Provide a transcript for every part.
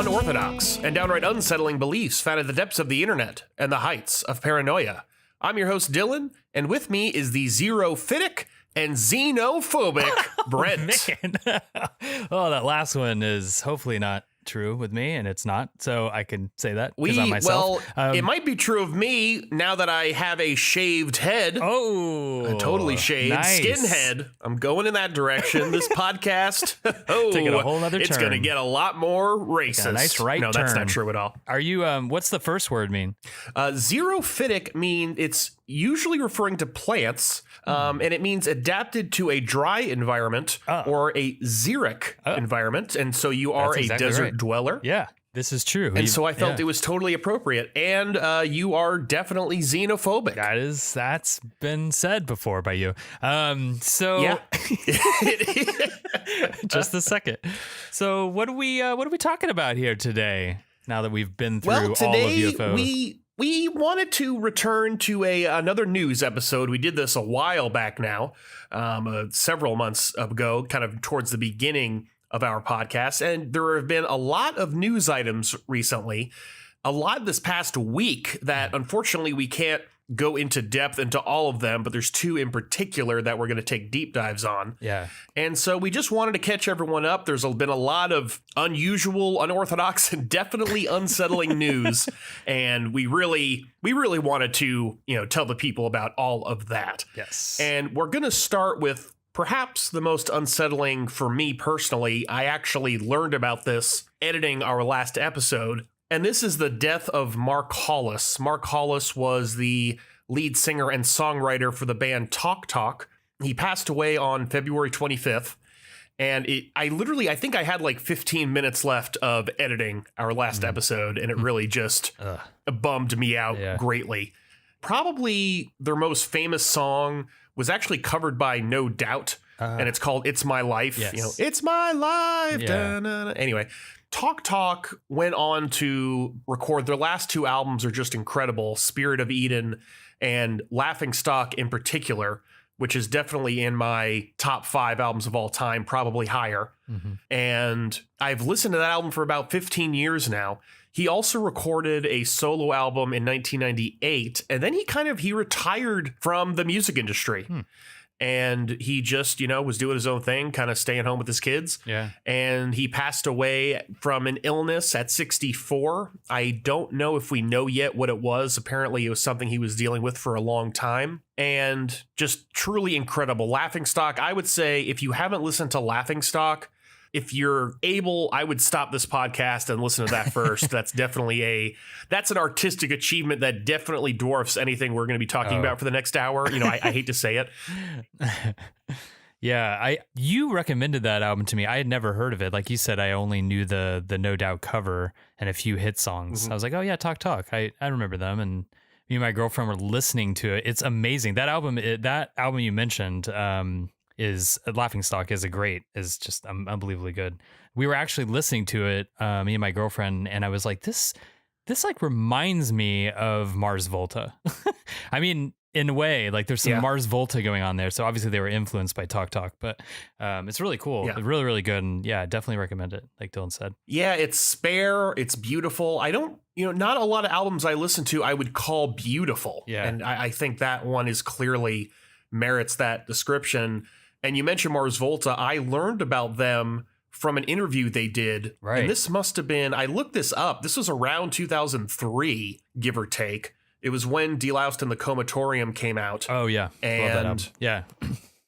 unorthodox, and downright unsettling beliefs found at the depths of the internet and the heights of paranoia. I'm your host, Dylan, and with me is the xenophitic and xenophobic Brent. Man. Oh, that last one is hopefully not true with me, and it's not, so I can say that because I'm myself. Well, it might be true of me now that I have a shaved head. Oh, totally shaved, nice. Skinhead. I'm going in that direction. This podcast, taking a whole other turn. It's going to get a lot more racist. A nice right No, turn. that's not true at all. Are you? What's the first word mean? Xerophytic mean it's usually referring to plants, and it means adapted to a dry environment or a xeric environment, and so you are a desert dweller. Yeah, this is true. And so I felt it was totally appropriate, and you are definitely xenophobic. That's been said before by you. So yeah. Just a second. So what are we talking about here today? Now that we've been through all of UFO. We wanted to return to another news episode. We did this a while back now, several months ago, kind of towards the beginning of our podcast. And there have been a lot of news items recently, a lot this past week that unfortunately we can't go into depth into all of them, but there's two in particular that we're going to take deep dives on. Yeah. And so we just wanted to catch everyone up. There's been a lot of unusual, unorthodox, and definitely unsettling news. And we really wanted to, tell the people about all of that. Yes. And we're going to start with perhaps the most unsettling for me personally. I actually learned about this editing our last episode. And this is the death of Mark Hollis. Mark Hollis was the lead singer and songwriter for the band Talk Talk. He passed away on February 25th. And I think I had like 15 minutes left of editing our last episode, and it really just bummed me out greatly. Probably their most famous song was actually covered by No Doubt, and it's called It's My Life. Yes. It's my life. Yeah. Anyway, Talk Talk went on to record their last two albums are just incredible. Spirit of Eden and Laughing Stock in particular, which is definitely in my top 5 albums of all time, probably higher. Mm-hmm. And I've listened to that album for about 15 years now. He also recorded a solo album in 1998, and then he retired from the music industry. And he just, was doing his own thing, kind of staying home with his kids. Yeah. And he passed away from an illness at 64. I don't know if we know yet what it was. Apparently, it was something he was dealing with for a long time. And just truly incredible. Laughing Stock, I would say, if you haven't listened to Laughing Stock, if you're able, I would stop this podcast and listen to that first. That's definitely that's an artistic achievement that definitely dwarfs anything we're going to be talking about for the next hour. I hate to say it. Yeah, you recommended that album to me. I had never heard of it. Like you said, I only knew the No Doubt cover and a few hit songs. I was like, oh yeah, Talk Talk. I remember them, and me and my girlfriend were listening to it. It's amazing. That album you mentioned, is Laughing Stock is just unbelievably good. We were actually listening to it, me and my girlfriend, and I was like, this like reminds me of Mars Volta. I mean, in a way, like there's some Mars Volta going on there. So obviously they were influenced by Talk Talk, but it's really cool. Yeah. Really, really good. And yeah, definitely recommend it. Like Dylan said. Yeah, it's spare. It's beautiful. I don't, not a lot of albums I listen to I would call beautiful. Yeah. And I think that one is clearly merits that description. And you mentioned Mars Volta. I learned about them from an interview they did. Right. And this must have been, I looked this up. This was around 2003, give or take. It was when Deloused and the Comatorium came out. Oh, yeah. And yeah,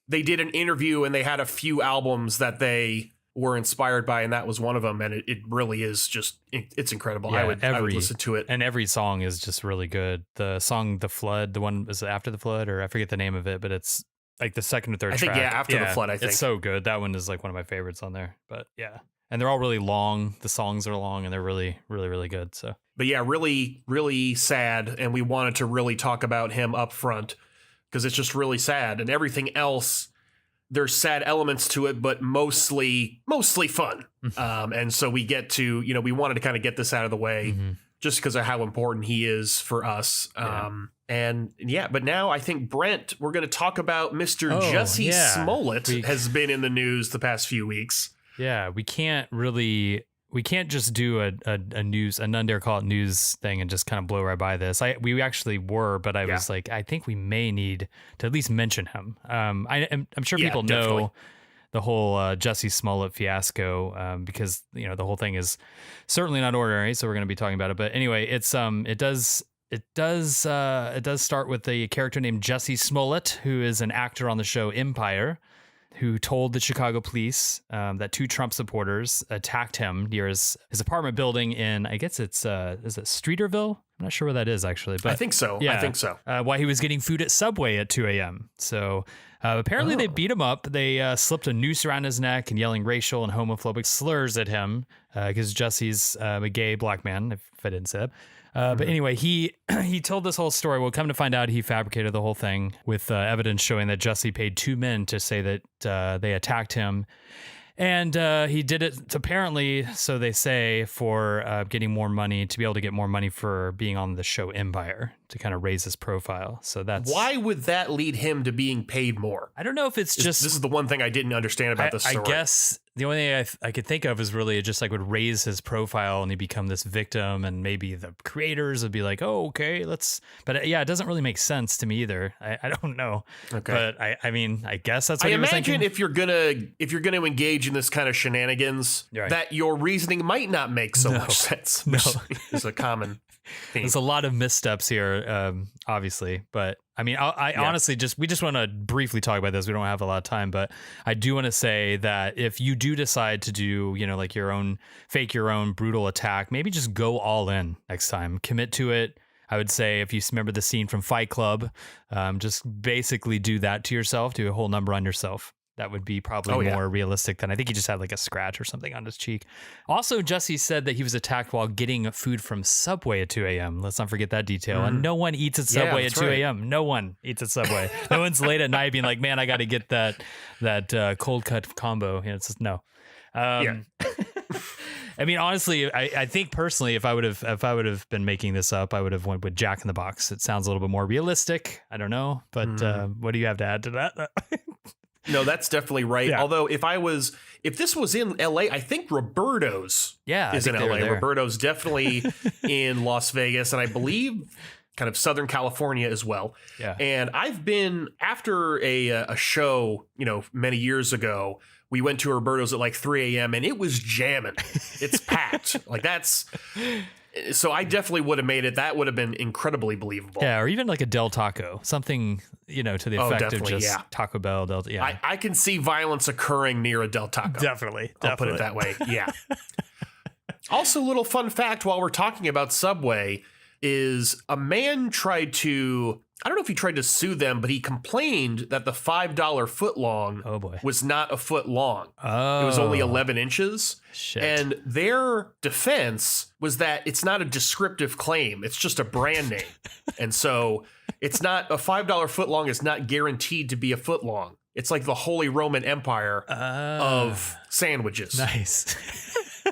they did an interview and they had a few albums that they were inspired by, and that was one of them. And it really is just, it's incredible. Yeah, I would listen to it. And every song is just really good. The song, The Flood, the one was After the Flood, or I forget the name of it, but it's like the second or third track. After the Flood, I think. It's so good. That one is like one of my favorites on there. But yeah. And they're all really long. The songs are long and they're really, really, really good. So, but yeah, really, really sad. And we wanted to really talk about him up front because it's just really sad. And everything else, there's sad elements to it, but mostly fun. And so we get to, we wanted to kind of get this out of the way just because of how important he is for us. But now I think, Brent, we're going to talk about Mr. Jussie Smollett has been in the news the past few weeks. Yeah, we can't really we can't just do a news, a none dare call it news thing and just kind of blow right by this. We actually were, but I was like, I think we may need to at least mention him. I'm sure people know the whole Jussie Smollett fiasco, because the whole thing is certainly not ordinary. So we're going to be talking about it. But anyway, it does start with a character named Jussie Smollett, who is an actor on the show Empire, who told the Chicago police that 2 Trump supporters attacked him near his apartment building in, I guess is it Streeterville? I'm not sure where that is actually, but I think so. Yeah, I think so. While he was getting food at Subway at 2 a.m. So apparently they beat him up. They slipped a noose around his neck and yelling racial and homophobic slurs at him because Jussie's a gay black man, if I didn't say that. But anyway, he told this whole story. We'll come to find out he fabricated the whole thing with evidence showing that Jussie paid 2 men to say that they attacked him. And he did it apparently, so they say, for getting more money, to be able to get more money for being on the show Empire, to kind of raise his profile. So that's... Why would that lead him to being paid more? I don't know if it's just... This is the one thing I didn't understand about this story. I guess the only thing I could think of is really it just like would raise his profile and he'd become this victim, and maybe the creators would be like, oh, okay, let's... But yeah, it doesn't really make sense to me either. I don't know. Okay. But I mean, I guess that's what he was thinking. If you're gonna engage in this kind of shenanigans, that your reasoning might not make so much sense. No. Is a common theme. There's a lot of missteps here, obviously, but I mean, I honestly we just want to briefly talk about this. We don't have a lot of time, but I do want to say that if you do decide to do, like your own brutal attack, maybe just go all in next time, commit to it. I would say if you remember the scene from Fight Club, just basically do that to yourself, do a whole number on yourself. That would be probably more realistic than I think he just had like a scratch or something on his cheek. Also, Jussie said that he was attacked while getting food from Subway at 2 a.m. Let's not forget that detail. And no one eats at Subway at 2 a.m. No one eats at Subway. No one's late at night being like, man, I got to get that cold cut combo. It's just no. I mean, honestly, I think personally, if I would have been making this up, I would have went with Jack in the Box. It sounds a little bit more realistic. I don't know, but what do you have to add to that? No, that's definitely right. Yeah. Although if this was in LA, I think Roberto's is in LA. Roberto's definitely in Las Vegas, and I believe kind of Southern California as well. Yeah. And I've been after a show, many years ago, we went to Roberto's at like 3 a.m. and it was jamming. It's packed. Like that's... So I definitely would have made it. That would have been incredibly believable. Yeah, or even like a Del Taco, something, to the effect of just Taco Bell. I can see violence occurring near a Del Taco. Definitely. I'll put it that way. Yeah. Also, little fun fact while we're talking about Subway is a man tried to... I don't know if he tried to sue them, but he complained that the $5 footlong was not a foot long. Oh. It was only 11 inches. Shit. And their defense was that it's not a descriptive claim. It's just a brand name. And so it's not a $5 footlong is not guaranteed to be a foot long. It's like the Holy Roman Empire of sandwiches. Nice.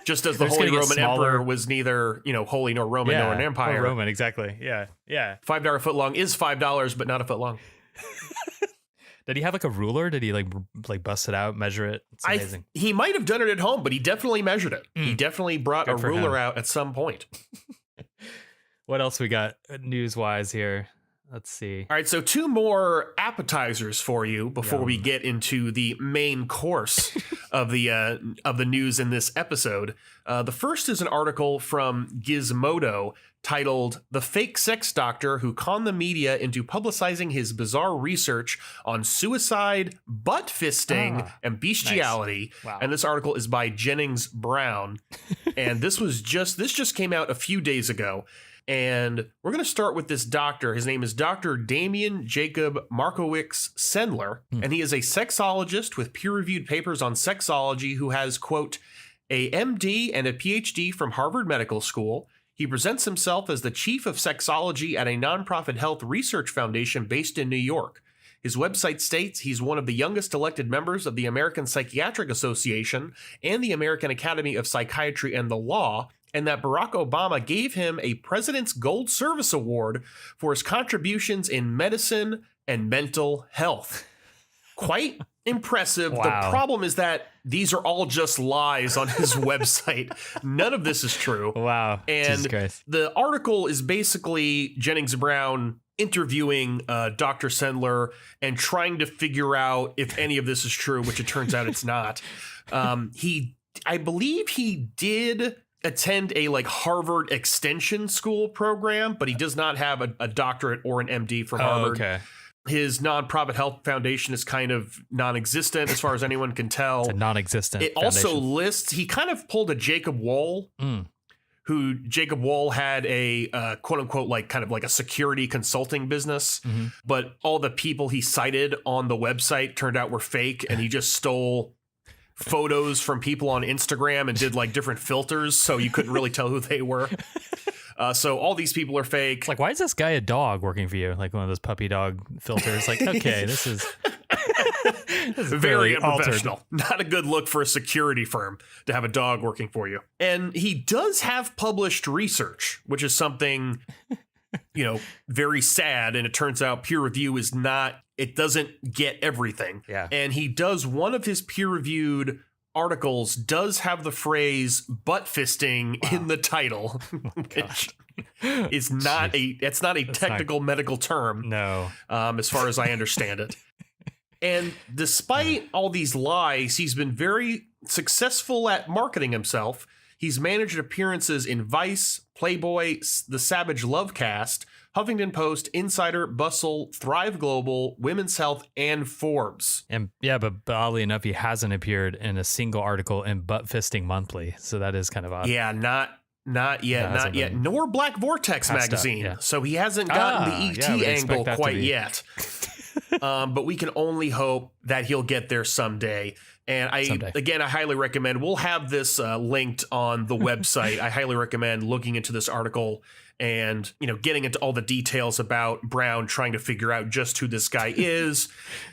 Just as the Holy Roman Emperor was neither, holy nor Roman nor an empire. Or Roman, exactly. Yeah. Yeah. $5 foot long is $5, but not a foot long. Did he have like a ruler? Did he like bust it out, measure it? It's amazing. He might have done it at home, but he definitely measured it. He definitely brought a ruler out at some point. What else we got news wise here? Let's see. All right, so 2 more appetizers for you before we get into the main course of the news in this episode. The first is an article from Gizmodo titled "The Fake Sex Doctor Who Conned the Media into Publicizing His Bizarre Research on Suicide, Butt Fisting, and Bestiality." Nice. Wow. And this article is by Jennings Brown. And this just came out a few days ago. And we're going to start with this doctor. His name is Dr. Damian Jacob Markowicz Sendler, and he is a sexologist with peer-reviewed papers on sexology who has, quote, a MD and a PhD from Harvard Medical School. He presents himself as the chief of sexology at a nonprofit health research foundation based in New York. His website states he's one of the youngest elected members of the American Psychiatric Association and the American Academy of Psychiatry and the Law, and that Barack Obama gave him a President's Gold Service Award for his contributions in medicine and mental health. quite impressive. Wow. The problem is that these are all just lies on his website. None of this is true. Wow. And Jesus Christ. the article is basically Jennings Brown interviewing Dr. Sendler and trying to figure out if any of this is true, which it turns out it's not. I believe he did attend a like Harvard extension school program, but he does not have a doctorate or an MD from Harvard. Okay. His nonprofit health foundation is kind of non-existent as far as anyone can tell. It's a non-existent It foundation. also lists, he kind of pulled a Jacob Wohl, who Jacob Wohl had a quote unquote, like kind of like a security consulting business, but all the people he cited on the website turned out were fake, and he just stole photos from people on Instagram and did like different filters, so you couldn't really tell who they were. So all these people are fake. It's like, why is this guy a dog working for you? Like one of those puppy dog filters. Like, okay, this is very unprofessional. altered. Not a good look for a security firm to have a dog working for you. And he does have published research, which is something, very sad. And it turns out peer review is not, it doesn't get everything. Yeah. And he does, one of his peer-reviewed articles does have the phrase butt fisting in the title, which is not it's not a technical medical term. No. As far as I understand it. And despite all these lies, he's been very successful at marketing himself. He's managed appearances in Vice, Playboy, The Savage Lovecast, Huffington Post, Insider, Bustle, Thrive Global, Women's Health, and Forbes. And yeah, but oddly enough, he hasn't appeared in a single article in Butt Fisting Monthly. So that is kind of odd. Yeah, not yet, nor Black Vortex magazine. Yeah. So he hasn't gotten the ET angle quite yet. But we can only hope that he'll get there someday. And I highly recommend, we'll have this linked on the website. I highly recommend looking into this article and, getting into all the details about Brown trying to figure out just who this guy is.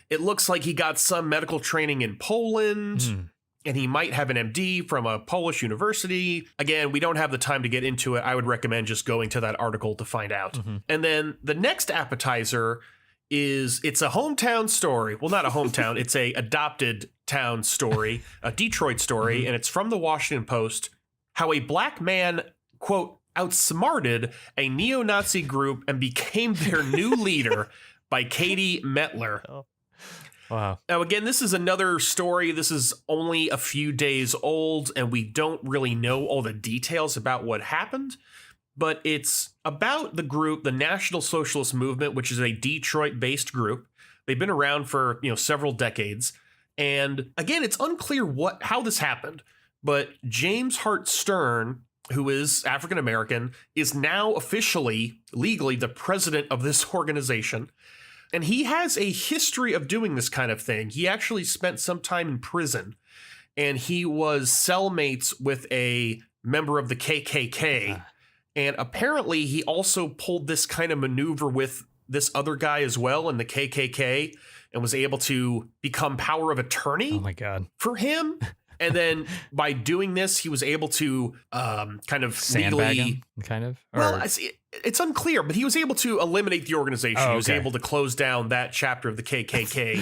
It looks like he got some medical training in Poland. And he might have an MD from a Polish university. Again, we don't have the time to get into it. I would recommend just going to that article to find out. And then the next appetizer is, it's a hometown story. Well, not a hometown. It's a adopted town story, a Detroit story. And it's from the Washington Post, how a black man, quote, outsmarted a neo-Nazi group and became their new leader, by Katie Metler. Wow. Now, again, this is another story. This is only a few days old, and we don't really know all the details about what happened. But it's about the group, the National Socialist Movement, which is a Detroit-based group. They've been around for, several decades. And again, it's unclear how this happened. But James Hart Stern, who is African American, is now officially, legally, the president of this organization. And he has a history of doing this kind of thing. He actually spent some time in prison, and he was cellmates with a member of the KKK. And apparently he also pulled this kind of maneuver with this other guy as well in the KKK, and was able to become power of attorney. Oh my God. For him. And then by doing this, he was able to kind of sandbag legally, him, kind of? Well, it's unclear, but he was able to eliminate the organization. He was able to close down that chapter of the KKK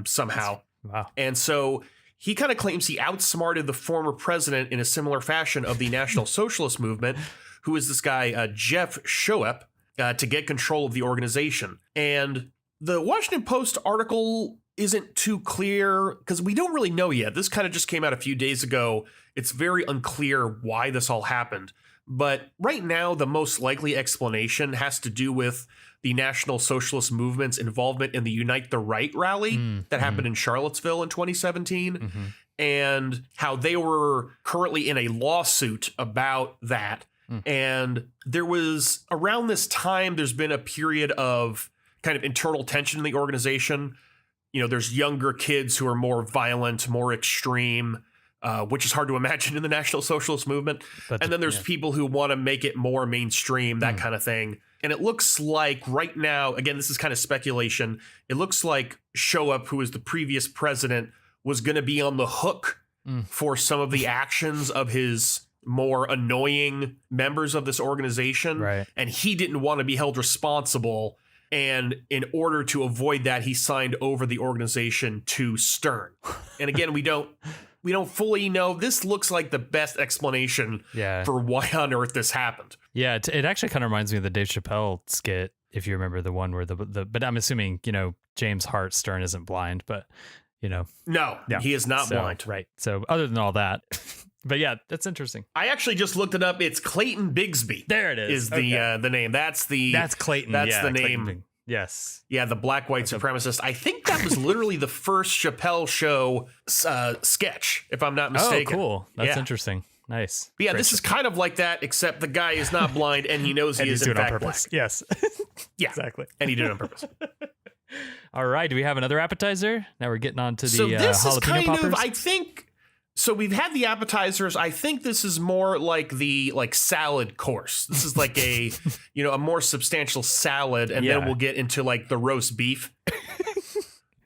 somehow. Wow. And so he kind of claims he outsmarted the former president in a similar fashion of the National Socialist Movement, who is this guy, Jeff Shoep, to get control of the organization. And the Washington Post article isn't too clear because we don't really know yet. This kind of just came out a few days ago. It's very unclear why this all happened. But right now, the most likely explanation has to do with the National Socialist Movement's involvement in the Unite the Right rally that happened in Charlottesville in 2017, and how they were currently in a lawsuit about that. And there was, around this time, there's been a period of kind of internal tension in the organization. There's younger kids who are more violent, more extreme, which is hard to imagine in the National Socialist Movement. And then there's people who want to make it more mainstream, that kind of thing. And it looks like right now, again, this is kind of speculation, it looks like Shoep, who was the previous president, was going to be on the hook for some of the actions of his more annoying members of this organization. Right. And he didn't want to be held responsible. And in order to avoid that, he signed over the organization to Stern. And again, we don't fully know. This looks like the best explanation for why on earth this happened. Yeah, it actually kind of reminds me of the Dave Chappelle skit, if you remember the one where but I'm assuming, James Hart Stern isn't blind, but, No, he is not blind. Right. So other than all that, but yeah, that's interesting. I actually just looked it up. It's Clayton Bigsby. There it is. Is the name. That's Clayton. That's the name. Clayton. Yes. Yeah, the black-white supremacist. I think that was literally the first Chappelle show sketch, if I'm not mistaken. Oh, cool. That's interesting. Nice. But yeah, this is kind of like that, except the guy is not blind and he knows he is in fact black. Yes. Yeah, exactly. And he did it on purpose. All right. Do we have another appetizer? Now we're getting on to the this is jalapeno kind poppers. of, I think. So we've had the appetizers. I think this is more like the salad course. This is like a a more substantial salad, and then we'll get into like the roast beef.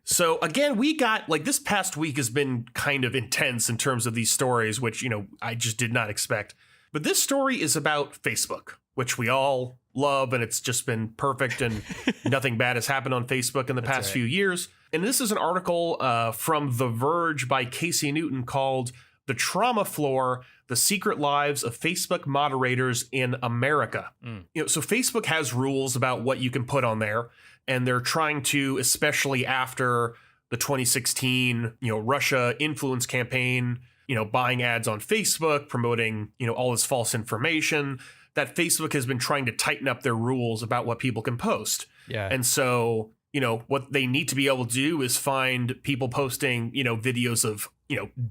So again, we got this past week has been kind of intense in terms of these stories, which I just did not expect. But this story is about Facebook, which we all love, and it's just been perfect, and nothing bad has happened on Facebook in the past few years. And this is an article from The Verge by Casey Newton called "The Trauma Floor: The Secret Lives of Facebook Moderators in America." So Facebook has rules about what you can put on there, and they're trying to, especially after the 2016 Russia influence campaign, buying ads on Facebook, promoting all this false information, that Facebook has been trying to tighten up their rules about what people can post. Yeah. And so what they need to be able to do is find people posting, videos of,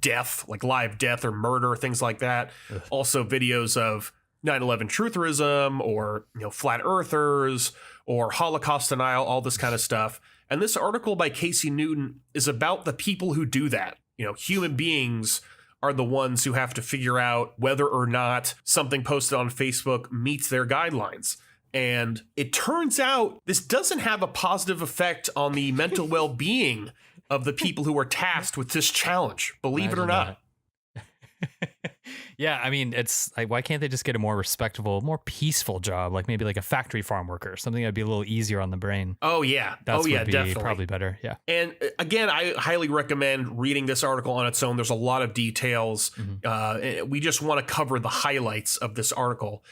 death, like live death or murder, things like that. Ugh. Also videos of 9/11 trutherism or, flat earthers or Holocaust denial, all this kind of stuff. And this article by Casey Newton is about the people who do that. Human beings are the ones who have to figure out whether or not something posted on Facebook meets their guidelines. And it turns out this doesn't have a positive effect on the mental well-being of the people who are tasked with this challenge, believe it or not. Yeah, I mean, it's like, why can't they just get a more respectable, more peaceful job, like maybe like a factory farm worker, something that'd be a little easier on the brain? Oh yeah, definitely, probably better. Yeah. And again, I highly recommend reading this article on its own. There's a lot of details. We just want to cover the highlights of this article.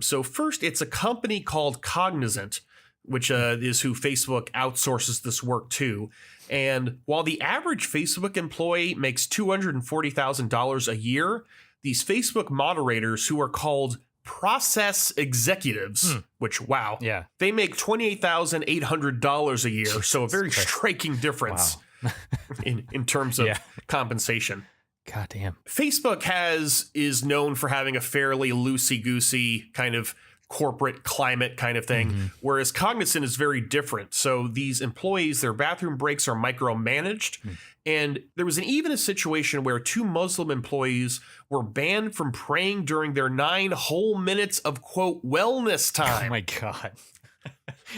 So first, it's a company called Cognizant, which is who Facebook outsources this work to. And while the average Facebook employee makes $240,000 a year, these Facebook moderators, who are called process executives, which, wow, they make $28,800 a year. So a very striking difference in terms of compensation. God damn. Facebook is known for having a fairly loosey-goosey kind of corporate climate kind of thing, whereas Cognizant is very different. So these employees, their bathroom breaks are micromanaged. And there was even a situation where 2 Muslim employees were banned from praying during their 9 whole minutes of, quote, wellness time. Oh my God.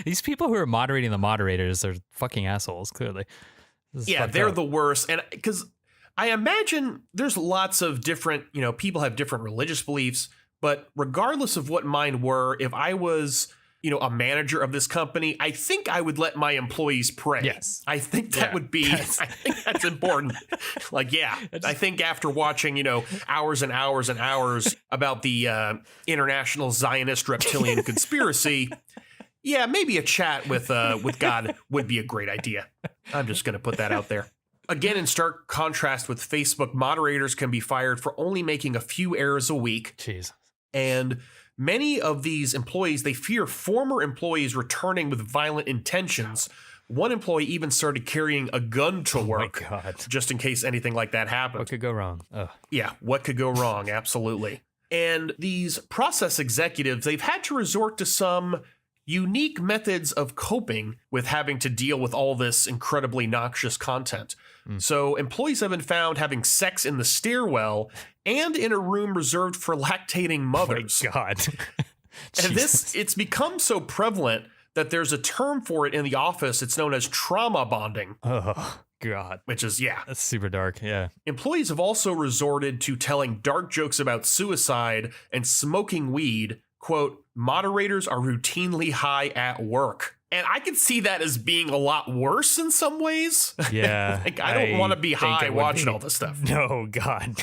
These people who are moderating the moderators are fucking assholes, clearly. Yeah, they're the worst. And because I imagine there's lots of different, people have different religious beliefs. But regardless of what mine were, if I was, a manager of this company, I think I would let my employees pray. Yes. I think that would be, I think that's important. I think after watching, hours and hours and hours about the international Zionist reptilian conspiracy, maybe a chat with God would be a great idea. I'm just going to put that out there. Again, in stark contrast with Facebook, moderators can be fired for only making a few errors a week. Jeez. And many of these employees, they fear former employees returning with violent intentions. One employee even started carrying a gun to work just in case anything like that happened. What could go wrong? Ugh. Yeah, what could go wrong? Absolutely. And these process executives, they've had to resort to some unique methods of coping with having to deal with all this incredibly noxious content. So employees have been found having sex in the stairwell and in a room reserved for lactating mothers. Oh my God. And it's become so prevalent that there's a term for it in the office. It's known as trauma bonding. Oh, God. Which is, that's super dark. Yeah. Employees have also resorted to telling dark jokes about suicide and smoking weed. Quote, moderators are routinely high at work, And I could see that as being a lot worse in some ways. Yeah. Like, I don't want to be high watching all this stuff. No, God.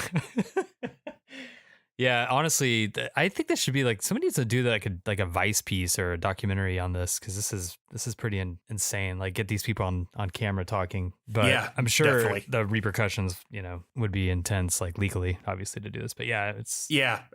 Yeah, honestly, I think this should be like somebody needs to do like a Vice piece or a documentary on this, because this is pretty insane. Like, get these people on camera talking. But yeah, I'm sure definitely. the repercussions, would be intense, like legally, obviously, to do this. But yeah,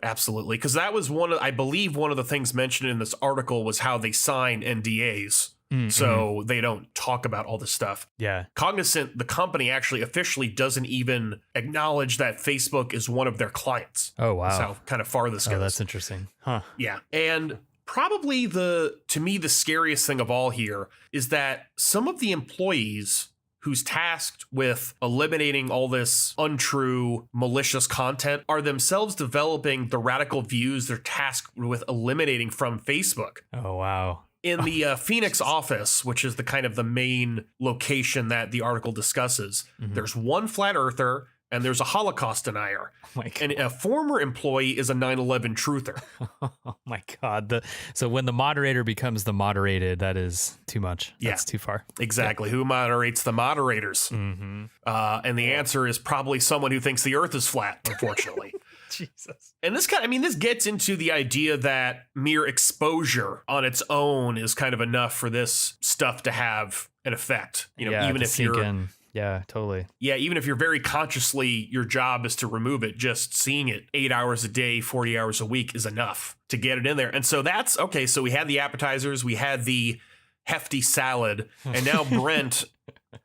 absolutely, because that was I believe one of the things mentioned in this article was how they sign NDAs. So they don't talk about all this stuff. Yeah. Cognizant, the company actually officially doesn't even acknowledge that Facebook is one of their clients. Oh, wow. That's how kind of far this goes. Oh, that's interesting. Huh. Yeah. And probably to me, the scariest thing of all here is that some of the employees who's tasked with eliminating all this untrue, malicious content are themselves developing the radical views they're tasked with eliminating from Facebook. Oh, wow. In the Phoenix office, which is the kind of the main location that the article discusses, there's one flat earther and there's a Holocaust denier. Oh my God. And a former employee is a 9/11 truther. Oh my God. So when the moderator becomes the moderated, that is too much. That's too far. Exactly. Yeah. Who moderates the moderators? And the answer is probably someone who thinks the earth is flat, unfortunately. Jesus. And this this gets into the idea that mere exposure on its own is kind of enough for this stuff to have an effect. Even if you're in. Yeah, totally. Yeah, even if you're very consciously, your job is to remove it. Just seeing it 8 hours a day, 40 hours a week is enough to get it in there. And so that's okay. So we had the appetizers, we had the hefty salad, and now Brent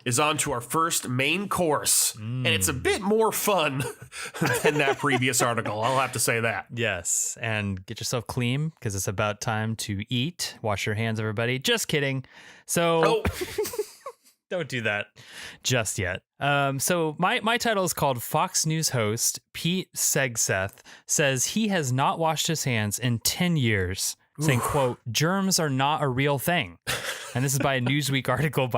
is on to our first main course. And it's a bit more fun than that previous article. I'll have to say that. Yes. And get yourself clean, because it's about time to eat. Wash your hands, everybody. Just kidding. So don't do that just yet. So my title is called Fox News host Pete Hegseth says he has not washed his hands in 10 years. Saying, quote, germs are not a real thing. And this is by a Newsweek article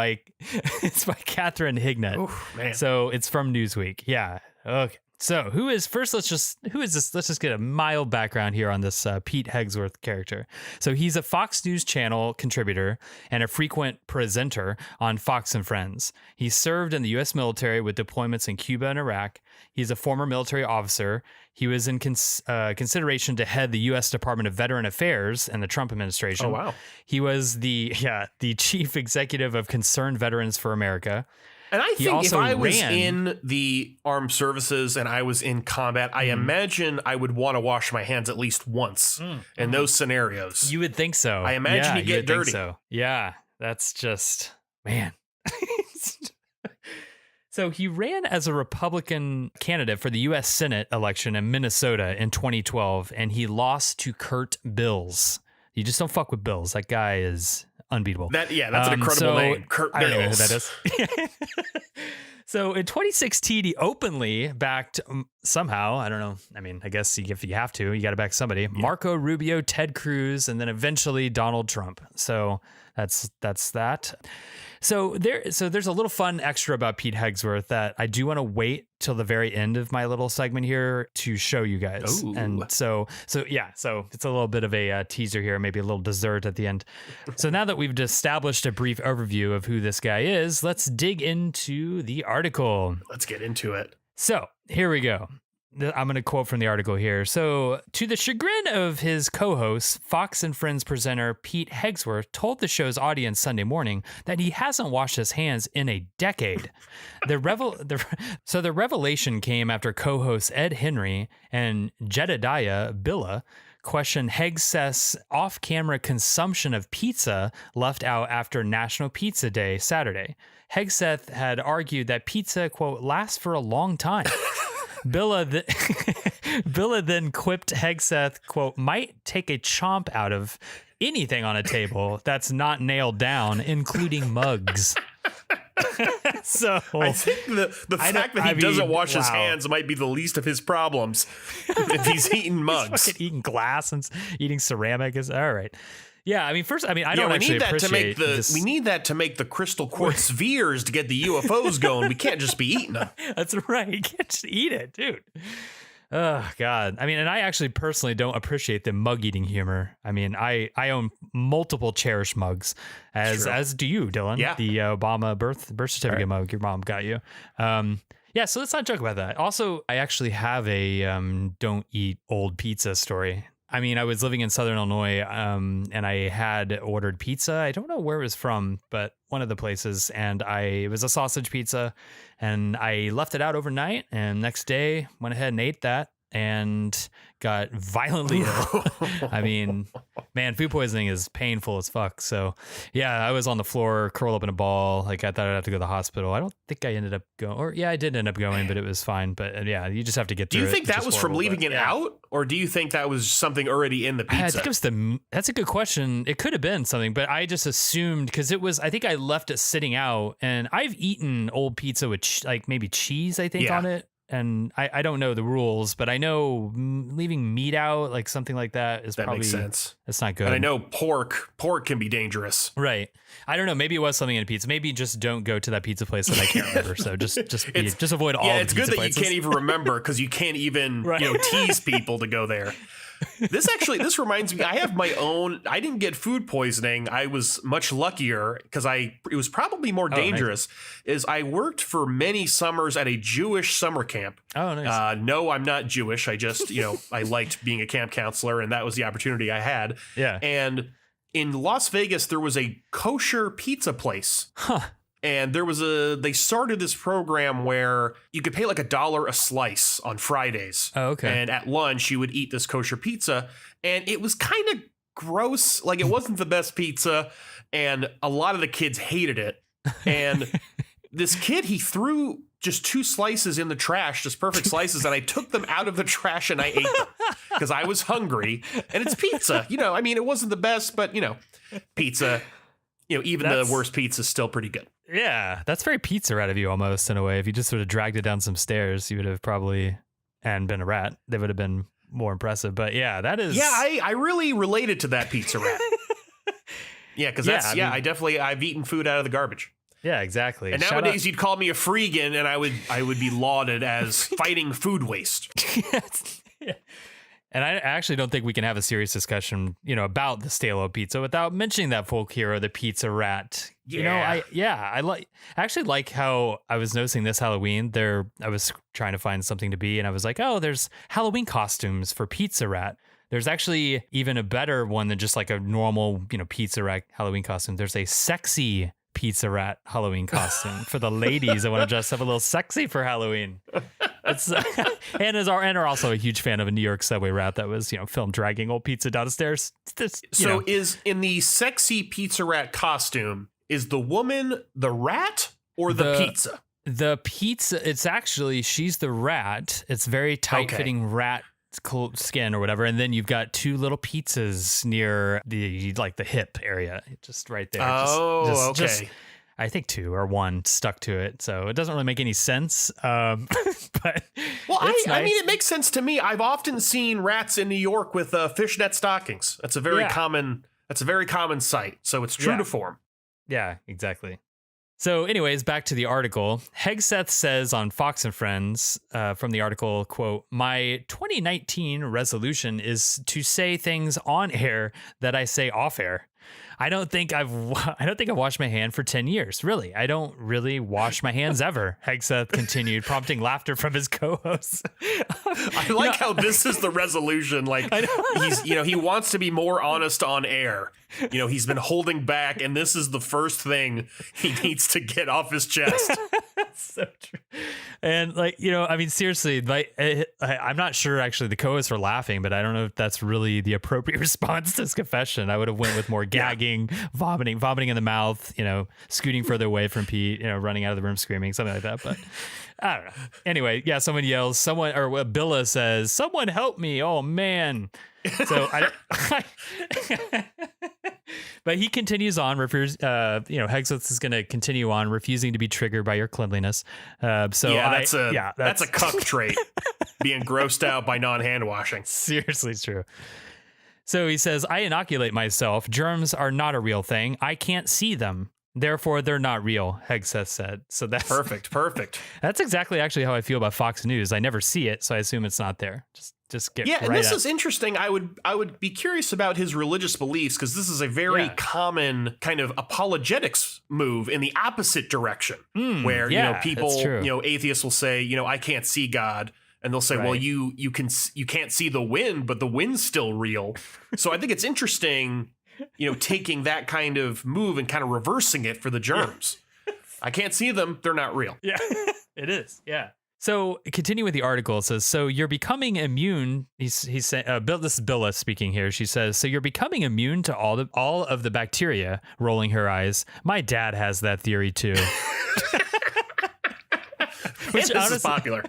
it's by Catherine Hignett. Oof, man. So it's from Newsweek. Yeah. Okay. So who is this? Let's just get a mild background here on this Pete Hegseth character. So he's a Fox News Channel contributor and a frequent presenter on Fox and Friends. He served in the U.S. military with deployments in Cuba and Iraq. He's a former military officer. He was in consideration to head the U.S. Department of Veteran Affairs in the Trump administration. Oh, wow. He was the chief executive of Concerned Veterans for America. And I think if I was in the armed services and I was in combat, I imagine I would want to wash my hands at least once in those scenarios. You would think so. I imagine you get dirty. So. Yeah, that's just, man. So he ran as a Republican candidate for the U.S. Senate election in Minnesota in 2012, and he lost to Kurt Bills. You just don't fuck with Bills. That guy is unbeatable. That's an incredible name. Kurt Bills. I don't know who that is. So in 2016, he openly backed somehow, I don't know. I mean, I guess if you have to, you got to back somebody. Yeah. Marco Rubio, Ted Cruz, and then eventually Donald Trump. So that's that. So there's a little fun extra about Pete Hegseth that I do want to wait till the very end of my little segment here to show you guys. Ooh. And so it's a little bit of a teaser here, maybe a little dessert at the end. So now that we've established a brief overview of who this guy is, let's dig into the article. Let's get into it. So here we go. I'm going to quote from the article here. So, to the chagrin of his co-host, Fox and Friends presenter Pete Hegseth told the show's audience Sunday morning that he hasn't washed his hands in a decade. The revelation came after co-hosts Ed Henry and Jedediah Billa questioned Hegseth's off-camera consumption of pizza left out after National Pizza Day Saturday. Hegseth had argued that pizza, quote, lasts for a long time. Billa then quipped Hegseth, quote, might take a chomp out of anything on a table that's not nailed down, including mugs. So I think the fact that he doesn't wash his hands might be the least of his problems if he's eating mugs. He's fucking eating glass and eating ceramic is all right. Yeah, I mean, I don't actually appreciate this. We need that to make the crystal quartz spheres to get the UFOs going. We can't just be eating them. That's right. You can't just eat it, dude. Oh God. I mean, and I actually personally don't appreciate the mug eating humor. I mean, I own multiple cherished mugs, as do you, Dylan. Yeah. The Obama birth certificate mug your mom got you. Yeah, so let's not joke about that. Also, I actually have a don't eat old pizza story. I mean, I was living in Southern Illinois, and I had ordered pizza. I don't know where it was from, but one of the places, and it was a sausage pizza, and I left it out overnight, and next day went ahead and ate that and got violently ill. I mean, man, food poisoning is painful as fuck. So yeah, I was on the floor, curled up in a ball. Like, I thought I'd have to go to the hospital. I don't think I ended up going, or yeah, I did end up going, but it was fine. But yeah, you just have to get through it. Do you think that was from leaving it out, or do you think that was something already in the pizza? I think it was that's a good question. It could have been something, but I just assumed because I think I left it sitting out, and I've eaten old pizza with like maybe cheese, I think, on it. And I don't know the rules, but I know leaving meat out, like something like that, probably makes sense. That's not good. And I know pork can be dangerous. Right. I don't know. Maybe it was something in pizza. Maybe just don't go to that pizza place that I can't remember. So just avoid all. Yeah, it's good that places. You can't even remember because you can't even tease people to go there. This reminds me, I have my own. I didn't get food poisoning. I was much luckier because it was probably more dangerous. Is I worked for many summers at a Jewish summer camp. Oh, nice. No, I'm not Jewish. I just, I liked being a camp counselor, and that was the opportunity I had. Yeah. And in Las Vegas, there was a kosher pizza place. Huh. And they started this program where you could pay like $1 a slice on Fridays. Oh, okay. And at lunch, you would eat this kosher pizza. And it was kind of gross. Like, it wasn't the best pizza. And a lot of the kids hated it. And this kid, he threw just 2 slices in the trash, just perfect slices. And I took them out of the trash and I ate them because I was hungry. And it's pizza. I mean, it wasn't the best, but, pizza, even the worst pizza is still pretty good. Yeah, that's very pizza rat of you almost in a way. If you just sort of dragged it down some stairs, you would have probably been a rat. They would have been more impressive. But yeah, that is. Yeah, I really related to that pizza rat. Yeah, because I've eaten food out of the garbage. Yeah, exactly. And nowadays you'd call me a freegan, and I would be lauded as fighting food waste. Yeah. And I actually don't think we can have a serious discussion, about the stale pizza without mentioning that folk hero, the pizza rat. Yeah. I actually like how I was noticing this Halloween I was trying to find something to be, and I was like, oh, there's Halloween costumes for pizza rat. There's actually even a better one than just like a normal, pizza rat Halloween costume. There's a sexy pizza rat Halloween costume for the ladies that want to dress up a little sexy for Halloween. And are also a huge fan of a New York subway rat that was, filmed dragging old pizza downstairs. Is in the sexy pizza rat costume, is the woman the rat or the pizza? The pizza, it's actually, she's the rat. It's very tight fitting rat skin or whatever, and then you've got 2 little pizzas near the hip area, just right there. Okay. I think 2 or 1 stuck to it, so it doesn't really make any sense. But nice. I mean, it makes sense to me. I've often seen rats in New York with fishnet stockings. That's a very common. That's a very common sight. So it's true to form. Yeah, exactly. So anyways, back to the article. Hegseth says on Fox and Friends from the article, quote, "My 2019 resolution is to say things on air that I say off air. I don't think I've washed my hand for 10 years. Really. I don't really wash my hands ever," Hegseth continued, prompting laughter from his co-hosts. I like how this is the resolution. Like, he wants to be more honest on air. He's been holding back, and this is the first thing he needs to get off his chest. So true. And I mean, seriously, I'm not sure actually the co-hosts were laughing, but I don't know if that's really the appropriate response to this confession. I would have went with more gagging, vomiting in the mouth, scooting further away from Pete, running out of the room screaming, something like that. But I don't know. Anyway, yeah, someone yells, Billa says, "Someone help me. Oh man." So but he continues on, Hegseth is going to continue on refusing to be triggered by your cleanliness. That's a cuck trait, being grossed out by non-hand washing. Seriously, it's true. So he says, "I inoculate myself. Germs are not a real thing. I can't see them. Therefore, they're not real, Hegseth said. So that's Perfect. that's exactly actually how I feel about Fox News. I never see it, so I assume it's not there. Just get and this is interesting. I would be curious about his religious beliefs, because this is a very common kind of apologetics move in the opposite direction, where people, atheists will say, I can't see God. And they'll say, well, you can't see the wind, but the wind's still real. So I think it's interesting, taking that kind of move and kind of reversing it for the germs. I can't see them. They're not real. Yeah, it is. Yeah. So continue with the article. It says, so you're becoming immune. He's saying, this is Billa speaking here. She says, so you're becoming immune to all of the bacteria, rolling her eyes. My dad has that theory too. Which is popular.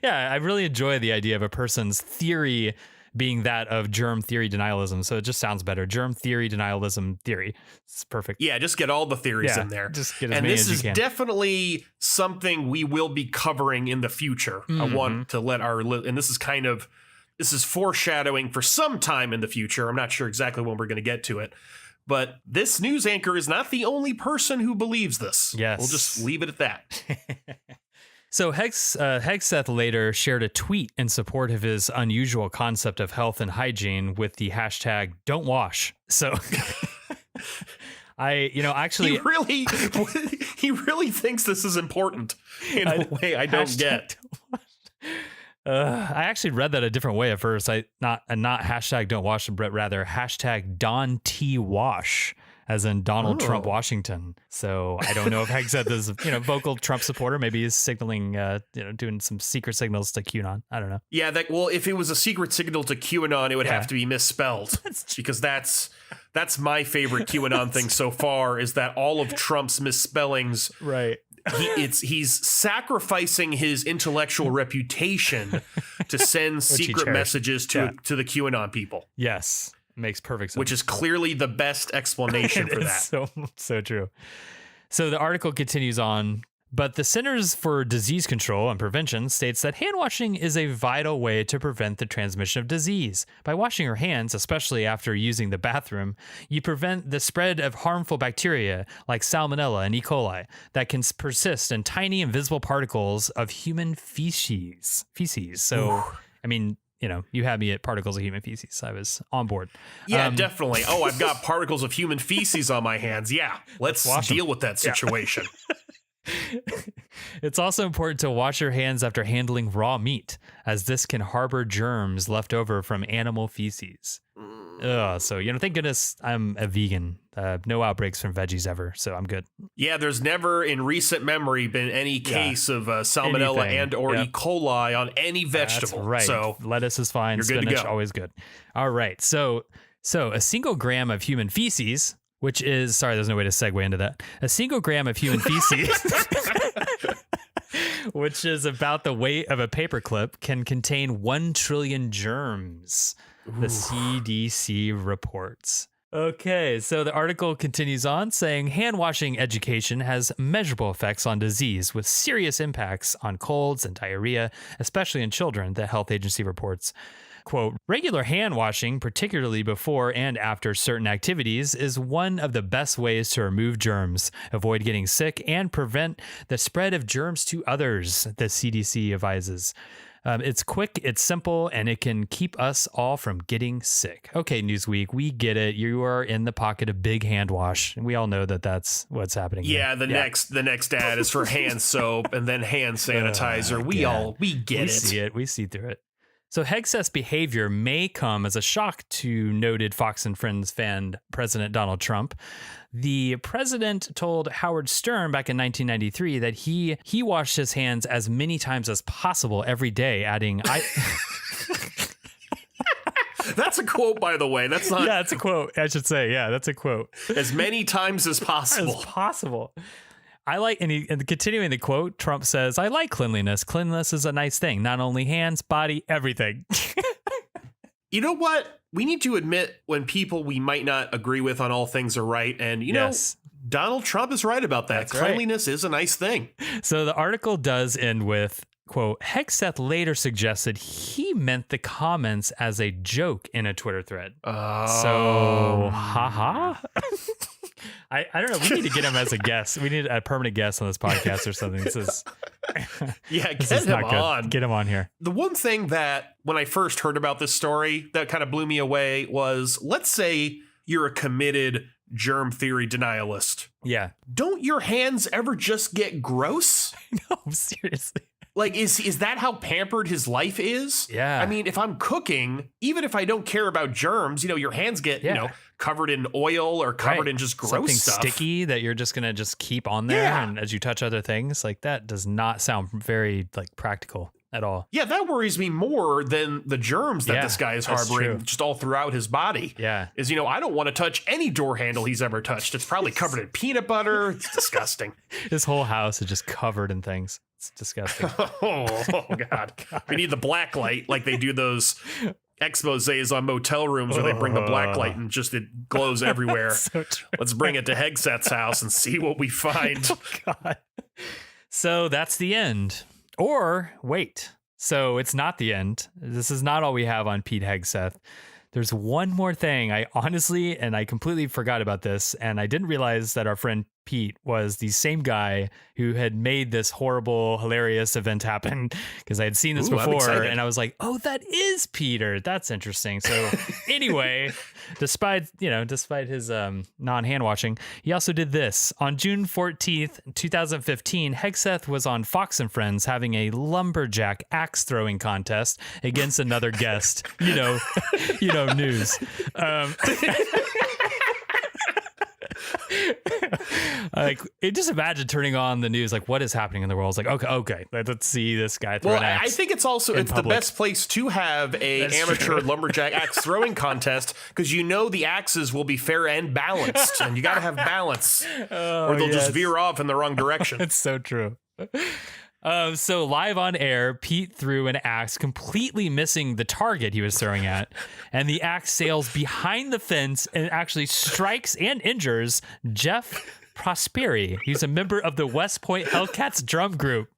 Yeah, I really enjoy the idea of a person's theory being that of germ theory denialism. So it just sounds better. Germ theory denialism theory. It's perfect. Yeah, just get all the theories in there. Just get as many as you can. And this is definitely something we will be covering in the future. I want to let and this is foreshadowing for some time in the future. I'm not sure exactly when we're going to get to it. But this news anchor is not the only person who believes this. Yes. We'll just leave it at that. So Hegseth later shared a tweet in support of his unusual concept of health and hygiene with the hashtag "Don't wash." So actually he really thinks this is important in a way I don't get. I actually read that a different way at first. Not hashtag don't wash, but rather hashtag Don T Wash, as in Donald Trump Washington. So I don't know if Hegseth is vocal Trump supporter. Maybe he's signaling, doing some secret signals to QAnon. I don't know. Yeah, if it was a secret signal to QAnon, it would have to be misspelled, because that's my favorite QAnon thing so far, is that all of Trump's misspellings. Right. He's sacrificing his intellectual reputation to send secret messages to the QAnon people. Yes, makes perfect sense. Which is clearly the best explanation for that. So true. So the article continues on. But the Centers for Disease Control and Prevention states that hand washing is a vital way to prevent the transmission of disease. By washing your hands, especially after using the bathroom, you prevent the spread of harmful bacteria like Salmonella and E. coli that can persist in tiny invisible particles of human feces. So, I mean, you had me at particles of human feces. I was on board. Yeah, definitely. Oh, I've got particles of human feces on my hands. Yeah, let's deal with that situation. It's also important to wash your hands after handling raw meat, as this can harbor germs left over from animal feces. So, thank goodness I'm a vegan. No outbreaks from veggies ever, so I'm good. Yeah, there's never in recent memory been any case of Salmonella or E. coli on any vegetable. That's right. So lettuce is fine. Spinach, always good. All right. So a single gram of human feces, which is, there's no way to segue into that. A single gram of human feces, which is about the weight of a paperclip, can contain 1 trillion germs, the CDC reports. Okay, so the article continues on saying hand washing education has measurable effects on disease with serious impacts on colds and diarrhea, especially in children, the health agency reports. Quote, regular hand washing, particularly before and after certain activities, is one of the best ways to remove germs, avoid getting sick, and prevent the spread of germs to others, the CDC advises. It's quick, it's simple, and it can keep us all from getting sick. Okay, Newsweek, we get it. You are in the pocket of big hand wash. And we all know that that's what's happening. Yeah, the next ad is for hand soap and then hand sanitizer. We get it. We see it. We see through it. So Hegseth's behavior may come as a shock to noted Fox and Friends fan President Donald Trump. The president told Howard Stern back in 1993 that he washed his hands as many times as possible every day, adding, That's a quote, by the way. That's not. Yeah, it's a quote. I should say. Yeah, that's a quote. As many times as possible. I like, and continuing the quote, Trump says, I like cleanliness. Cleanliness is a nice thing. Not only hands, body, everything. You know what? We need to admit when people we might not agree with on all things are right. And, know, Donald Trump is right about that. That's Cleanliness is a nice thing. So the article does end with, quote, Hegseth later suggested he meant the comments as a joke in a Twitter thread. So, haha. I don't know. We need to get him as a guest. We need a permanent guest on this podcast or something. This is get him on. Get him on here. The one thing that when I first heard about this story that kind of blew me away was, let's say you're a committed germ theory denialist. Yeah. Don't your hands ever just get gross? No, seriously. Like, is that how pampered his life is? Yeah. I mean, if I'm cooking, even if I don't care about germs, your hands get, covered in oil or covered in just gross Something stuff. sticky that you're just going to just keep on there. Yeah. And as you touch other things, like that does not sound very like practical at all. Yeah, that worries me more than the germs that this guy is harboring just all throughout his body. Yeah. Is, I don't want to touch any door handle he's ever touched. It's probably covered in peanut butter. It's disgusting. His whole house is just covered in things. It's disgusting. Oh, God. We need the black light like they do those exposés on motel rooms where they bring the black light and just it glows everywhere. So true. Let's bring it to Hegseth's house and see what we find. Oh, God. So that's the end. Or wait. So it's not the end. This is not all we have on Pete Hegseth. There's one more thing. I honestly, and I completely forgot about this, and I didn't realize that our friend Pete was the same guy who had made this horrible, hilarious event happen, because I had seen this before, and I was like, oh, that is Peter. That's interesting. So anyway, despite his non-hand washing, he also did this. On June 14th, 2015, Hegseth was on Fox and Friends having a lumberjack axe throwing contest against another guest. News. Like, just imagine turning on the news, like, what is happening in the world? It's like, okay, let's see this guy throw an axe. I think it's the best place to have amateur lumberjack axe throwing contest, because the axes will be fair and balanced, and you got to have balance, or they'll just veer off in the wrong direction. It's so true. So live on air, Pete threw an axe, completely missing the target he was throwing at, and the axe sails behind the fence and actually strikes and injures Jeff Prosperi. He's a member of the West Point Hellcats drum group.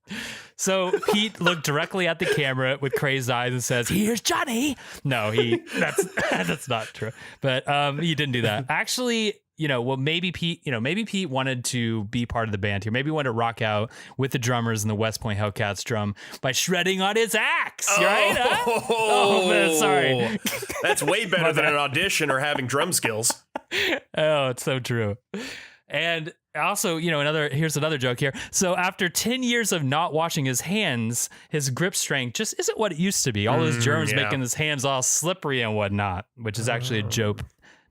So Pete looked directly at the camera with crazed eyes and says, "Here's Johnny." No, that's not true. But he didn't do that. Actually, maybe Pete wanted to be part of the band here. Maybe he wanted to rock out with the drummers in the West Point Hellcats drum by shredding on his axe, right? Huh? Oh, man, sorry. That's way better than an audition or having drum skills. Oh, it's so true. And also, here's another joke here. So after 10 years of not washing his hands, his grip strength just isn't what it used to be. All those germs making his hands all slippery and whatnot, which is actually a joke.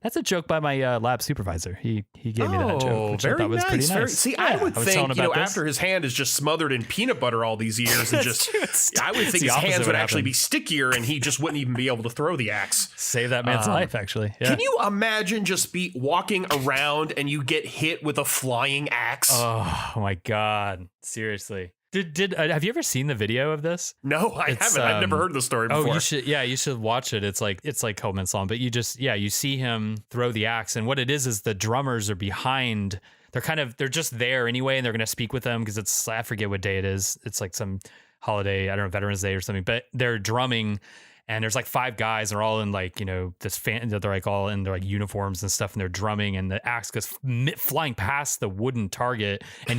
That's a joke by my lab supervisor. He gave me that joke, which I thought was pretty nice. I would think, after his hand is just smothered in peanut butter all these years, and I would think his hands would actually be stickier, and he just wouldn't even be able to throw the axe. Save that man's life, actually. Yeah. Can you imagine just walking around and you get hit with a flying axe? Oh my God! Seriously. Have you ever seen the video of this? No, I haven't. I've never heard the story before. Oh, you should. Yeah, you should watch it. It's like Coleman's song, but you see him throw the axe, and what it is the drummers are behind. They're just there anyway, and they're going to speak with them because I forget what day it is. It's like some holiday, I don't know, Veterans Day or something, but they're drumming. And there's like 5 guys, and they're all in they're like all in their uniforms and stuff, and they're drumming, and the axe goes flying past the wooden target, and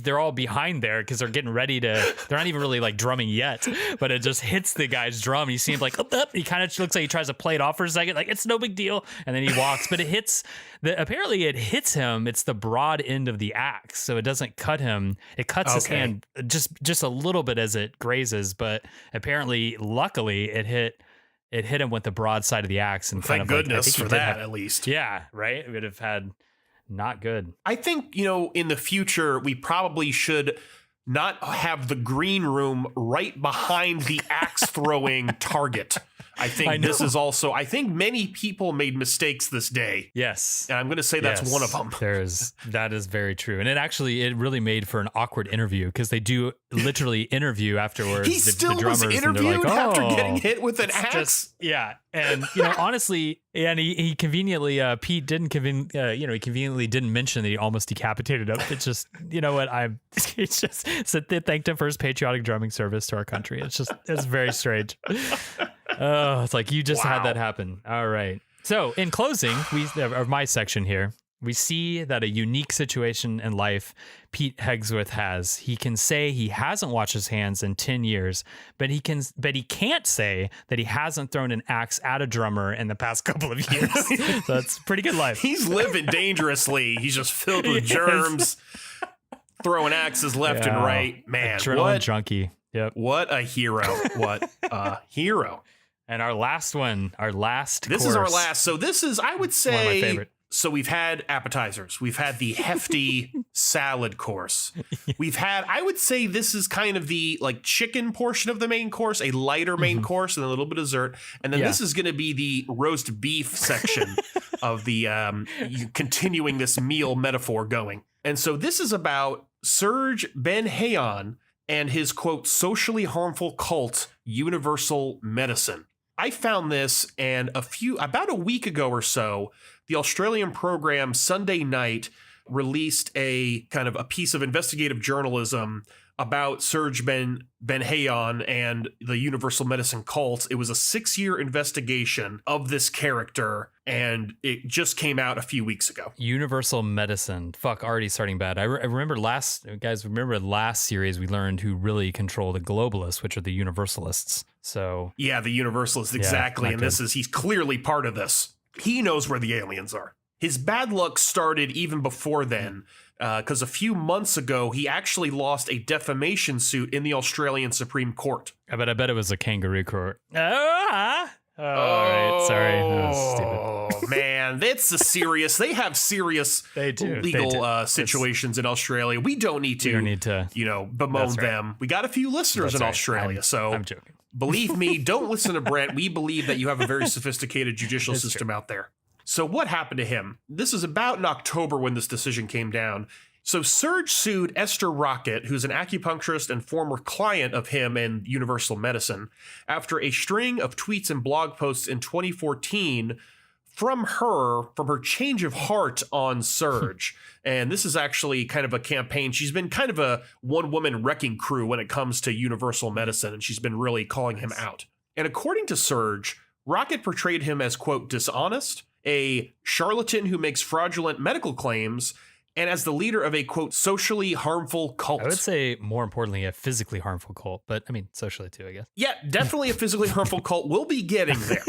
they're all behind there because they're getting ready to. They're not even really like drumming yet, but it just hits the guy's drum. And you see him like up. He kind of looks like he tries to play it off for a second, like it's no big deal, and then he walks, but it hits. Apparently it hits him. It's the broad end of the axe, so it doesn't cut him. It cuts his hand just a little bit as it grazes, but apparently, luckily, it hit him with the broad side of the axe, and thank goodness for that, at least. Yeah, right. It would have had not good. I think in the future we probably should not have the green room right behind the axe throwing target. I think many people made mistakes this day. Yes. And I'm going to say that's one of them. That is very true. And it really made for an awkward interview, because they do literally interview afterwards. He still was interviewed after getting hit with an axe? And, honestly, and he conveniently, Pete he conveniently didn't mention that he almost decapitated him. It's just, it's just said they thanked him for his patriotic drumming service to our country. It's very strange. Oh, it's like you just had that happen. All right. So in closing, my section here, We see that a unique situation in life Pete Hegseth has. He can say he hasn't washed his hands in 10 years, but he can't say that he hasn't thrown an axe at a drummer in the past couple of years. So that's pretty good life. He's living dangerously. He's just filled with germs, throwing axes left and right. Man, adrenaline junkie. Yep. What a hero. What a hero. And our last one, This is our last. So this is, I would say, one of my favorite. So we've had appetizers. We've had the hefty salad course. We've had, I would say this is kind of the like chicken portion of the main course, a lighter main course and a little bit of dessert. And then this is going to be the roast beef section of the continuing this meal metaphor going. And so this is about Serge Benhayon and his, quote, socially harmful cult, Universal Medicine. I found this, and about a week ago or so, the Australian program Sunday Night released a kind of a piece of investigative journalism about Serge Benhayon and the Universal Medicine cult. It was a 6-year investigation of this character, and it just came out a few weeks ago. Universal Medicine. Fuck, already starting bad. I remember last series we learned who really control the globalists, which are the Universalists. So yeah, the Universalists, exactly. And he's clearly part of this. He knows where the aliens are. His bad luck started even before then, because a few months ago, he actually lost a defamation suit in the Australian Supreme Court. I bet it was a kangaroo court. All right, sorry. Oh, man, that's they have serious legal situations in Australia. We don't need to, bemoan them. We got a few listeners in Australia, so I'm joking. Believe me, don't listen to Brent. We believe that you have a very sophisticated judicial system out there. So what happened to him? This is about in October when this decision came down. So Serge sued Esther Rocket, who's an acupuncturist and former client of him and Universal Medicine, after a string of tweets and blog posts in 2014 from her change of heart on Serge. And this is actually kind of a campaign. She's been kind of a one-woman wrecking crew when it comes to Universal Medicine, and she's been really calling him out. And according to Serge, Rocket portrayed him as, quote, dishonest, a charlatan who makes fraudulent medical claims, and as the leader of a, quote, socially harmful cult. I would say, more importantly, a physically harmful cult, but I mean, socially too, I guess. Yeah, definitely a physically harmful cult. We'll be getting there.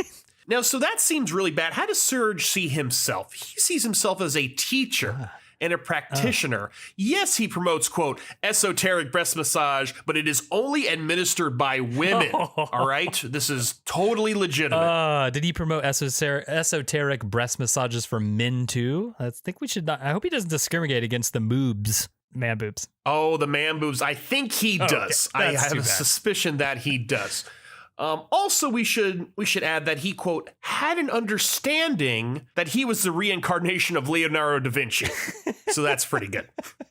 Now, so that seems really bad. How does Serge see himself? He sees himself as a teacher and a practitioner. Yes, he promotes, quote, esoteric breast massage, but it is only administered by women. All right? This is totally legitimate. Did he promote esoteric breast massages for men too? I think we should not. I hope he doesn't discriminate against the moobs. Man boobs. Oh, the man boobs. I think he does. Okay. I have a suspicion that he does. Also, we should add that he, quote, had an understanding that he was the reincarnation of Leonardo da Vinci. So that's pretty good.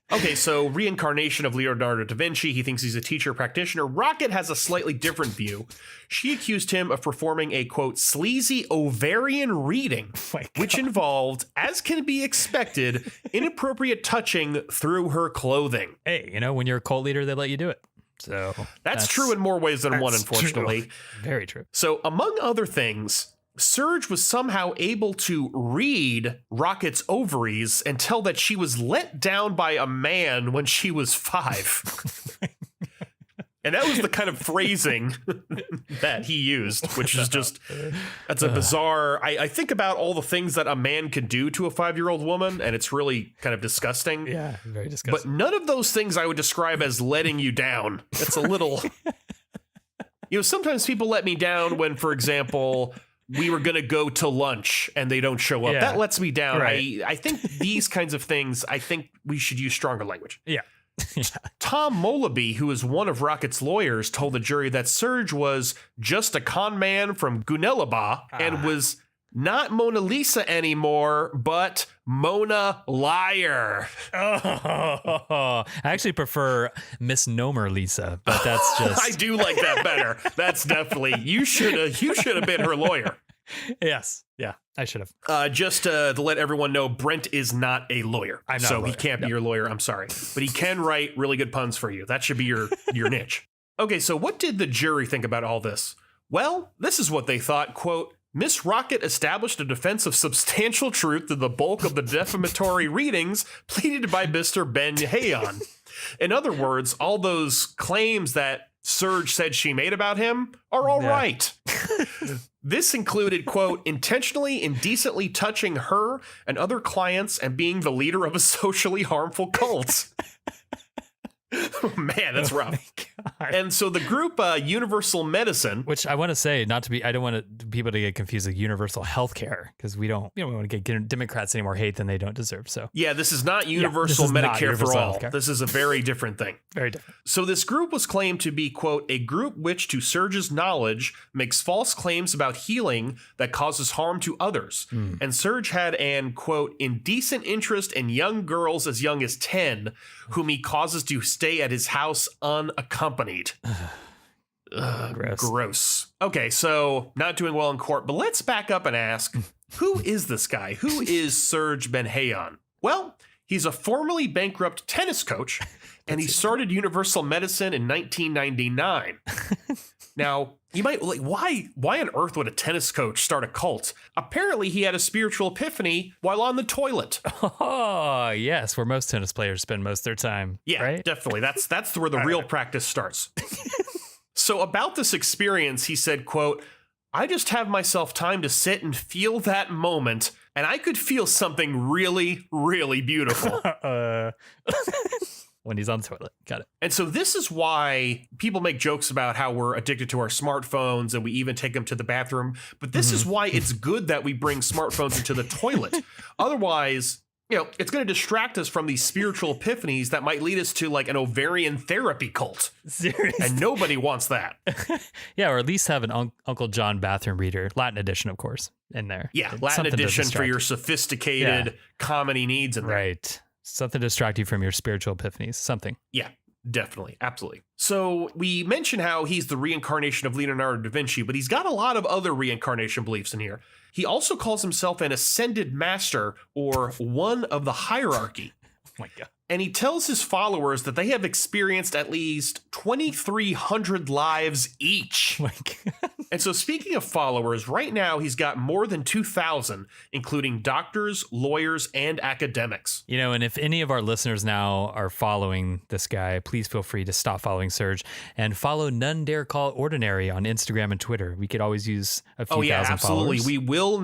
Okay, so reincarnation of Leonardo da Vinci. He thinks he's a teacher practitioner. Rocket has a slightly different view. She accused him of performing a, quote, sleazy ovarian reading, which involved, as can be expected, inappropriate touching through her clothing. Hey, when you're a cult leader, they let you do it. So that's true in more ways than one, unfortunately. True. Very true. So among other things, Serge was somehow able to read Rocket's ovaries and tell that she was let down by a man when she was 5. And that was the kind of phrasing that he used, which is just, that's a bizarre, I think about all the things that a man could do to a 5-year-old woman, and it's really kind of disgusting. Yeah, very disgusting. But none of those things I would describe as letting you down. It's a little, sometimes people let me down when, for example, we were going to go to lunch and they don't show up. Yeah. That lets me down. Right. I think these kinds of things, I think we should use stronger language. Yeah. Tom Molaby, who is one of Rocket's lawyers, told the jury that Serge was just a con man from Gunelaba and was not Mona Lisa anymore, but Mona Liar. I actually prefer Misnomer Lisa, but that's just... I do like that better. That's definitely... You should have been her lawyer. Yes. Yeah, I should have. Just to let everyone know, Brent is not a lawyer. I'm not so a lawyer. He can't be your lawyer. I'm sorry. But he can write really good puns for you. That should be your niche. Okay, so what did the jury think about all this? Well, this is what they thought, quote, Miss Rocket established a defense of substantial truth to the bulk of the defamatory readings pleaded by Mr. Benhayon. In other words, all those claims that Serge said she made about him are all right. This included, quote, intentionally indecently touching her and other clients and being the leader of a socially harmful cult. Oh, man, that's rough. And so the group Universal Medicine, which I want to say, not to be, I don't want people to get confused with universal healthcare, because we don't want to get Democrats any more hate than they don't deserve. So yeah, this is not universal Medicare for all. Healthcare. This is a very different thing. Very different. So this group was claimed to be, quote, a group which, to Serge's knowledge, makes false claims about healing that causes harm to others. And Serge had an, quote, indecent interest in young girls as young as 10, whom he causes to stay at his house unaccompanied. Gross. Okay, so not doing well in court, but let's back up and ask, who is this guy? Who is Serge Benhayon? Well, he's a formerly bankrupt tennis coach, and he started Universal Medicine in 1999. Now, you might like, why on earth would a tennis coach start a cult? Apparently, he had a spiritual epiphany while on the toilet. Oh, yes, where most tennis players spend most of their time. Yeah, right? Definitely. That's where the real practice starts. So about this experience, he said, quote, I just have myself time to sit and feel that moment, and I could feel something really, really beautiful. When he's on the toilet. Got it. And so this is why people make jokes about how we're addicted to our smartphones and we even take them to the bathroom. But this is why it's good that we bring smartphones into the toilet. Otherwise, it's going to distract us from these spiritual epiphanies that might lead us to like an ovarian therapy cult. Seriously. And nobody wants that. Yeah, or at least have an Uncle John bathroom reader, Latin edition, of course, in there. Yeah, Latin edition for your sophisticated comedy needs in there. Right. Something to distract you from your spiritual epiphanies. Something. Yeah, definitely. Absolutely. So we mentioned how he's the reincarnation of Leonardo da Vinci, but he's got a lot of other reincarnation beliefs in here. He also calls himself an ascended master or one of the hierarchy. Oh my God. And he tells his followers that they have experienced at least 2,300 lives each. Oh my God. And so speaking of followers, right now he's got more than 2,000, including doctors, lawyers, and academics. And if any of our listeners now are following this guy, please feel free to stop following Serge and follow None Dare Call It Ordinary on Instagram and Twitter. We could always use a few thousand absolutely. followers. We will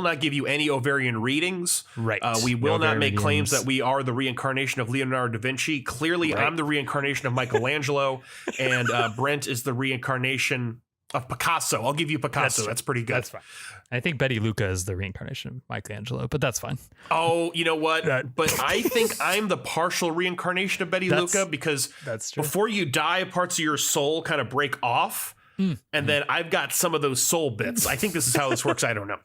not give you any ovarian readings. Right. We will not make claims that we are the reincarnation of Leonardo da Vinci. Clearly, I'm the reincarnation of Michelangelo, and Brent is the reincarnation of Picasso. I'll give you Picasso. That's pretty good. That's fine. I think Betty Luca is the reincarnation of Michelangelo, but that's fine. Oh, you know what? But I think I'm the partial reincarnation of Betty Luca because before you die, parts of your soul kind of break off. And then I've got some of those soul bits. I think this is how this works. I don't know.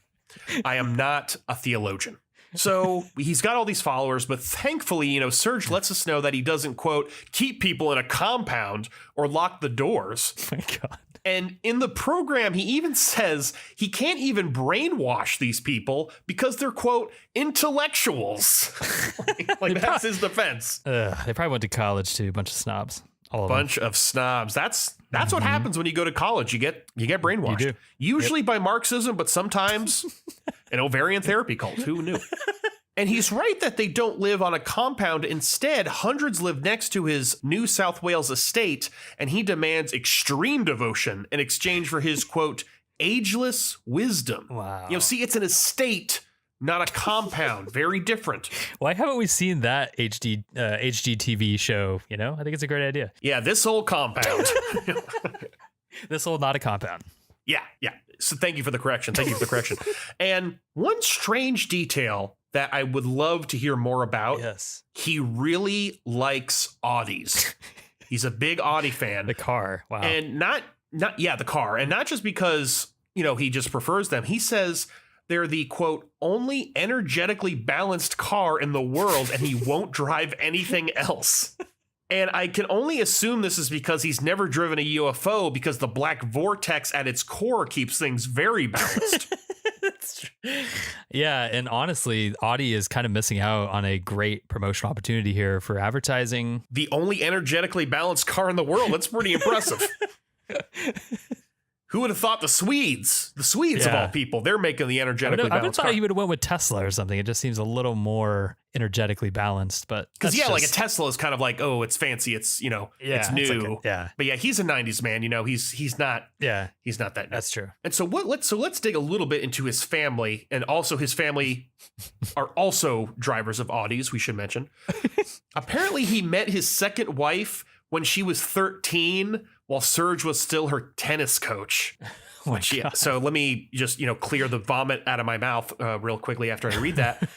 I am not a theologian. So he's got all these followers, but thankfully, Serge lets us know that he doesn't, quote, keep people in a compound or lock the doors. Oh my God. And in the program, he even says he can't even brainwash these people because they're, quote, intellectuals. like that's his defense. They probably went to college too, a bunch of snobs. Bunch of snobs. That's what happens when you go to college. You get brainwashed. You do. Usually by Marxism, but sometimes an ovarian therapy cult. Who knew? And he's right that they don't live on a compound. Instead, hundreds live next to his New South Wales estate, and he demands extreme devotion in exchange for his, quote, ageless wisdom. Wow. See, it's an estate, not a compound. Very different. Why haven't we seen that HGTV show? I think it's a great idea. Yeah, this whole compound. This whole not a compound. Yeah. So thank you for the correction. And one strange detail that I would love to hear more about. Yes. He really likes Audis. He's a big Audi fan. The car. Wow. And the car. And not just because, he just prefers them. He says they're the, quote, only energetically balanced car in the world, and he won't drive anything else. And I can only assume this is because he's never driven a UFO, because the black vortex at its core keeps things very balanced. Yeah, and honestly, Audi is kind of missing out on a great promotional opportunity here for advertising. The only energetically balanced car in the world. That's pretty impressive. Who would have thought the Swedes of all people, they're making the energetically I would balanced have car. thought you would have went with Tesla or something. It just seems a little more energetically balanced, but because like a Tesla is kind of like, oh, it's fancy, it's it's new, But yeah, he's a '90s man. He's not that new. That's true. And so let's dig a little bit into his family, and also his family are also drivers of Audis. We should mention. Apparently, he met his second wife when she was 13, while Serge was still her tennis coach. So let me just, clear the vomit out of my mouth real quickly after I read that.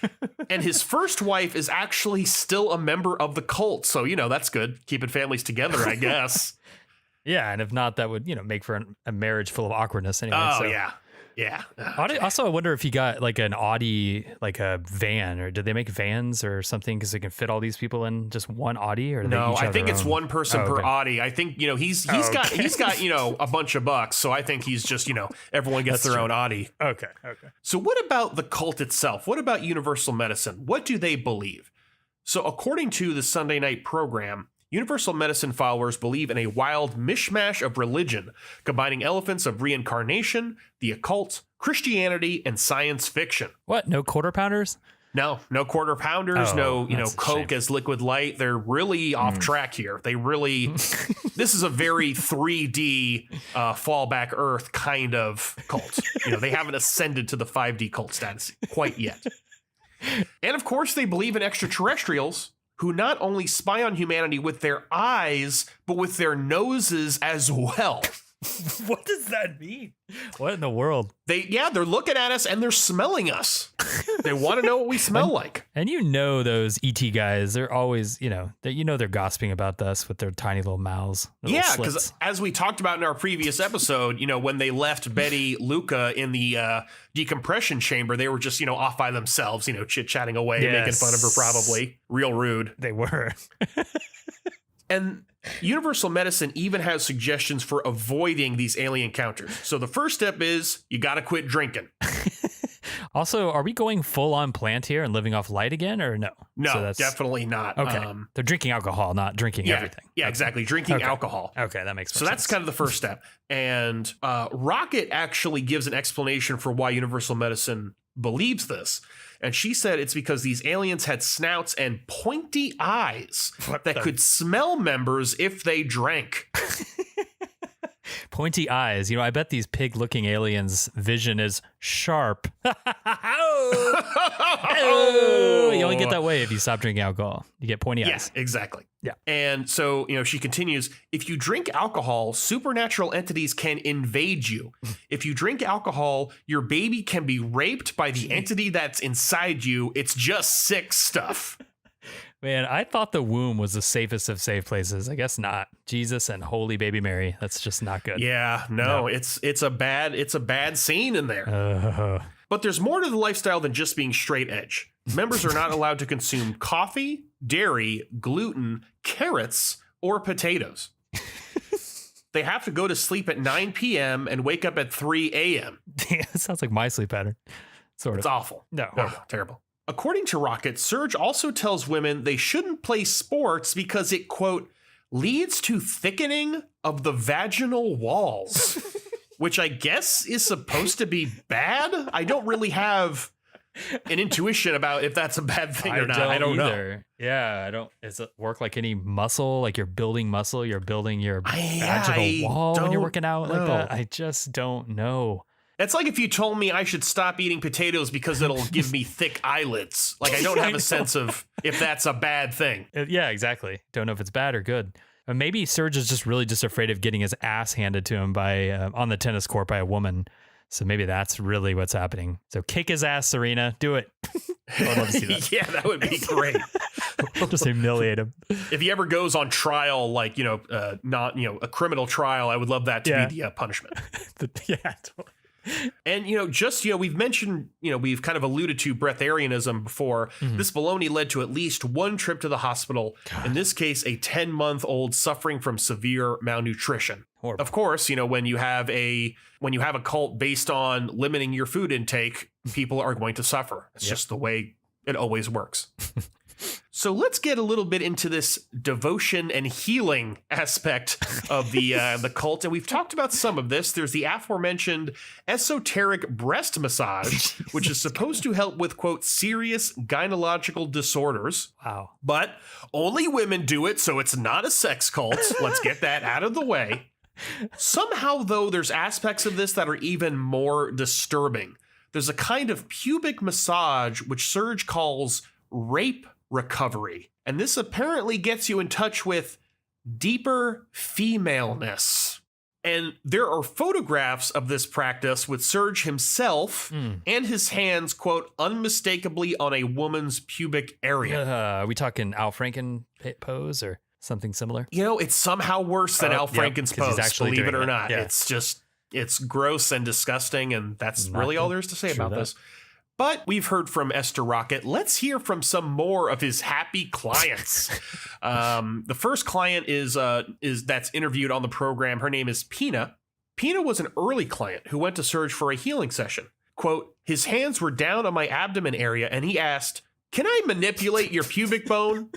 And his first wife is actually still a member of the cult. So, that's good. Keeping families together, I guess. Yeah. And if not, that would, make for a marriage full of awkwardness anyway. Oh, so. yeah. Yeah. Also, I wonder if he got like an Audi, like a van, or did they make vans or something because they can fit all these people in just one Audi? Or no, I think it's one person per Audi. I think he's got a bunch of bucks, so I think he's just everyone gets their own Audi. Okay. So what about the cult itself? What about Universal Medicine? What do they believe? So according to the Sunday night program, Universal Medicine followers believe in a wild mishmash of religion, combining elements of reincarnation, the occult, Christianity, and science fiction. What? No quarter pounders? No quarter pounders, Coke as liquid light. They're really off track here. They really, this is a very 3D fallback Earth kind of cult. They haven't ascended to the 5D cult status quite yet. And of course, they believe in extraterrestrials, who not only spy on humanity with their eyes, but with their noses as well. What does that mean? What in the world? They're looking at us and they're smelling us. They want to know what we smell like. And those ET guys, they're always, they're gossiping about us with their tiny little mouths. Yeah, because as we talked about in our previous episode, when they left Betty Luca in the decompression chamber, they were just, off by themselves, chit-chatting away, making fun of her probably. Real rude. They were. And Universal Medicine even has suggestions for avoiding these alien encounters. So the first step is you got to quit drinking. Also, are we going full on plant here and living off light again, or no? No, definitely not. Okay. They're drinking alcohol, not drinking everything. Yeah, exactly. Drinking alcohol. Okay, that makes sense. So that's kind of the first step. And Rocket actually gives an explanation for why Universal Medicine believes this. And she said it's because these aliens had snouts and pointy eyes that could smell members if they drank. Pointy eyes. I bet these pig-looking aliens' vision is sharp. Oh, you only get that way if you stop drinking alcohol. You get pointy eyes. Yes, exactly. Yeah. And so, she continues, if you drink alcohol, supernatural entities can invade you. If you drink alcohol, your baby can be raped by the entity that's inside you. It's just sick stuff. Man, I thought the womb was the safest of safe places. I guess not. Jesus and Holy Baby Mary. That's just not good. Yeah, no. It's a bad scene in there. But there's more to the lifestyle than just being straight edge. Members are not allowed to consume coffee, dairy, gluten, carrots, or potatoes. They have to go to sleep at 9 p.m. and wake up at 3 a.m. Yeah, it sounds like my sleep pattern. Sort of. It's awful. No, terrible. According to Rocket, Serge also tells women they shouldn't play sports because it, quote, leads to thickening of the vaginal walls, which I guess is supposed to be bad. I don't really have an intuition about if that's a bad thing or not. I don't know. Yeah, I don't. Does it work like any muscle? Like you're building muscle, you're building your vaginal wall when you're working out like that? I just don't know. It's like if you told me I should stop eating potatoes because it'll give me thick eyelids. Like I don't have a sense of if that's a bad thing. Yeah, exactly. Don't know if it's bad or good. Maybe Serge is just really just afraid of getting his ass handed to him by on the tennis court by a woman. So maybe that's really what's happening. So kick his ass, Serena. Do it. I'd love to see that. Yeah, that would be great. Just humiliate him. If he ever goes on trial, like, not, a criminal trial, I would love that to be the punishment. Yeah, totally. And, we've mentioned, we've kind of alluded to breatharianism before. Mm-hmm. This baloney led to at least one trip to the hospital. God. In this case, a 10-month-old suffering from severe malnutrition. Horrible. Of course, when you have a cult based on limiting your food intake, people are going to suffer. It's just the way it always works. So let's get a little bit into this devotion and healing aspect of the cult. And we've talked about some of this. There's the aforementioned esoteric breast massage, which is supposed to help with, quote, serious gynecological disorders. Wow. But only women do it, so it's not a sex cult. Let's get that out of the way. Somehow, though, there's aspects of this that are even more disturbing. There's a kind of pubic massage, which Serge calls rape recovery. And this apparently gets you in touch with deeper femaleness. And there are photographs of this practice with Serge himself and his hands, quote, unmistakably on a woman's pubic area. Are we talking Al Franken pose or something similar? You know, it's somehow worse than Al Franken's pose, believe it or not. Yeah. It's gross and disgusting, and that's really all there is to say about this. But we've heard from Esther Rocket. Let's hear from some more of his happy clients. The first client is that's interviewed on the program. Her name is Pina. Pina was an early client who went to Serge for a healing session. Quote, his hands were down on my abdomen area, and he asked, "Can I manipulate your pubic bone?"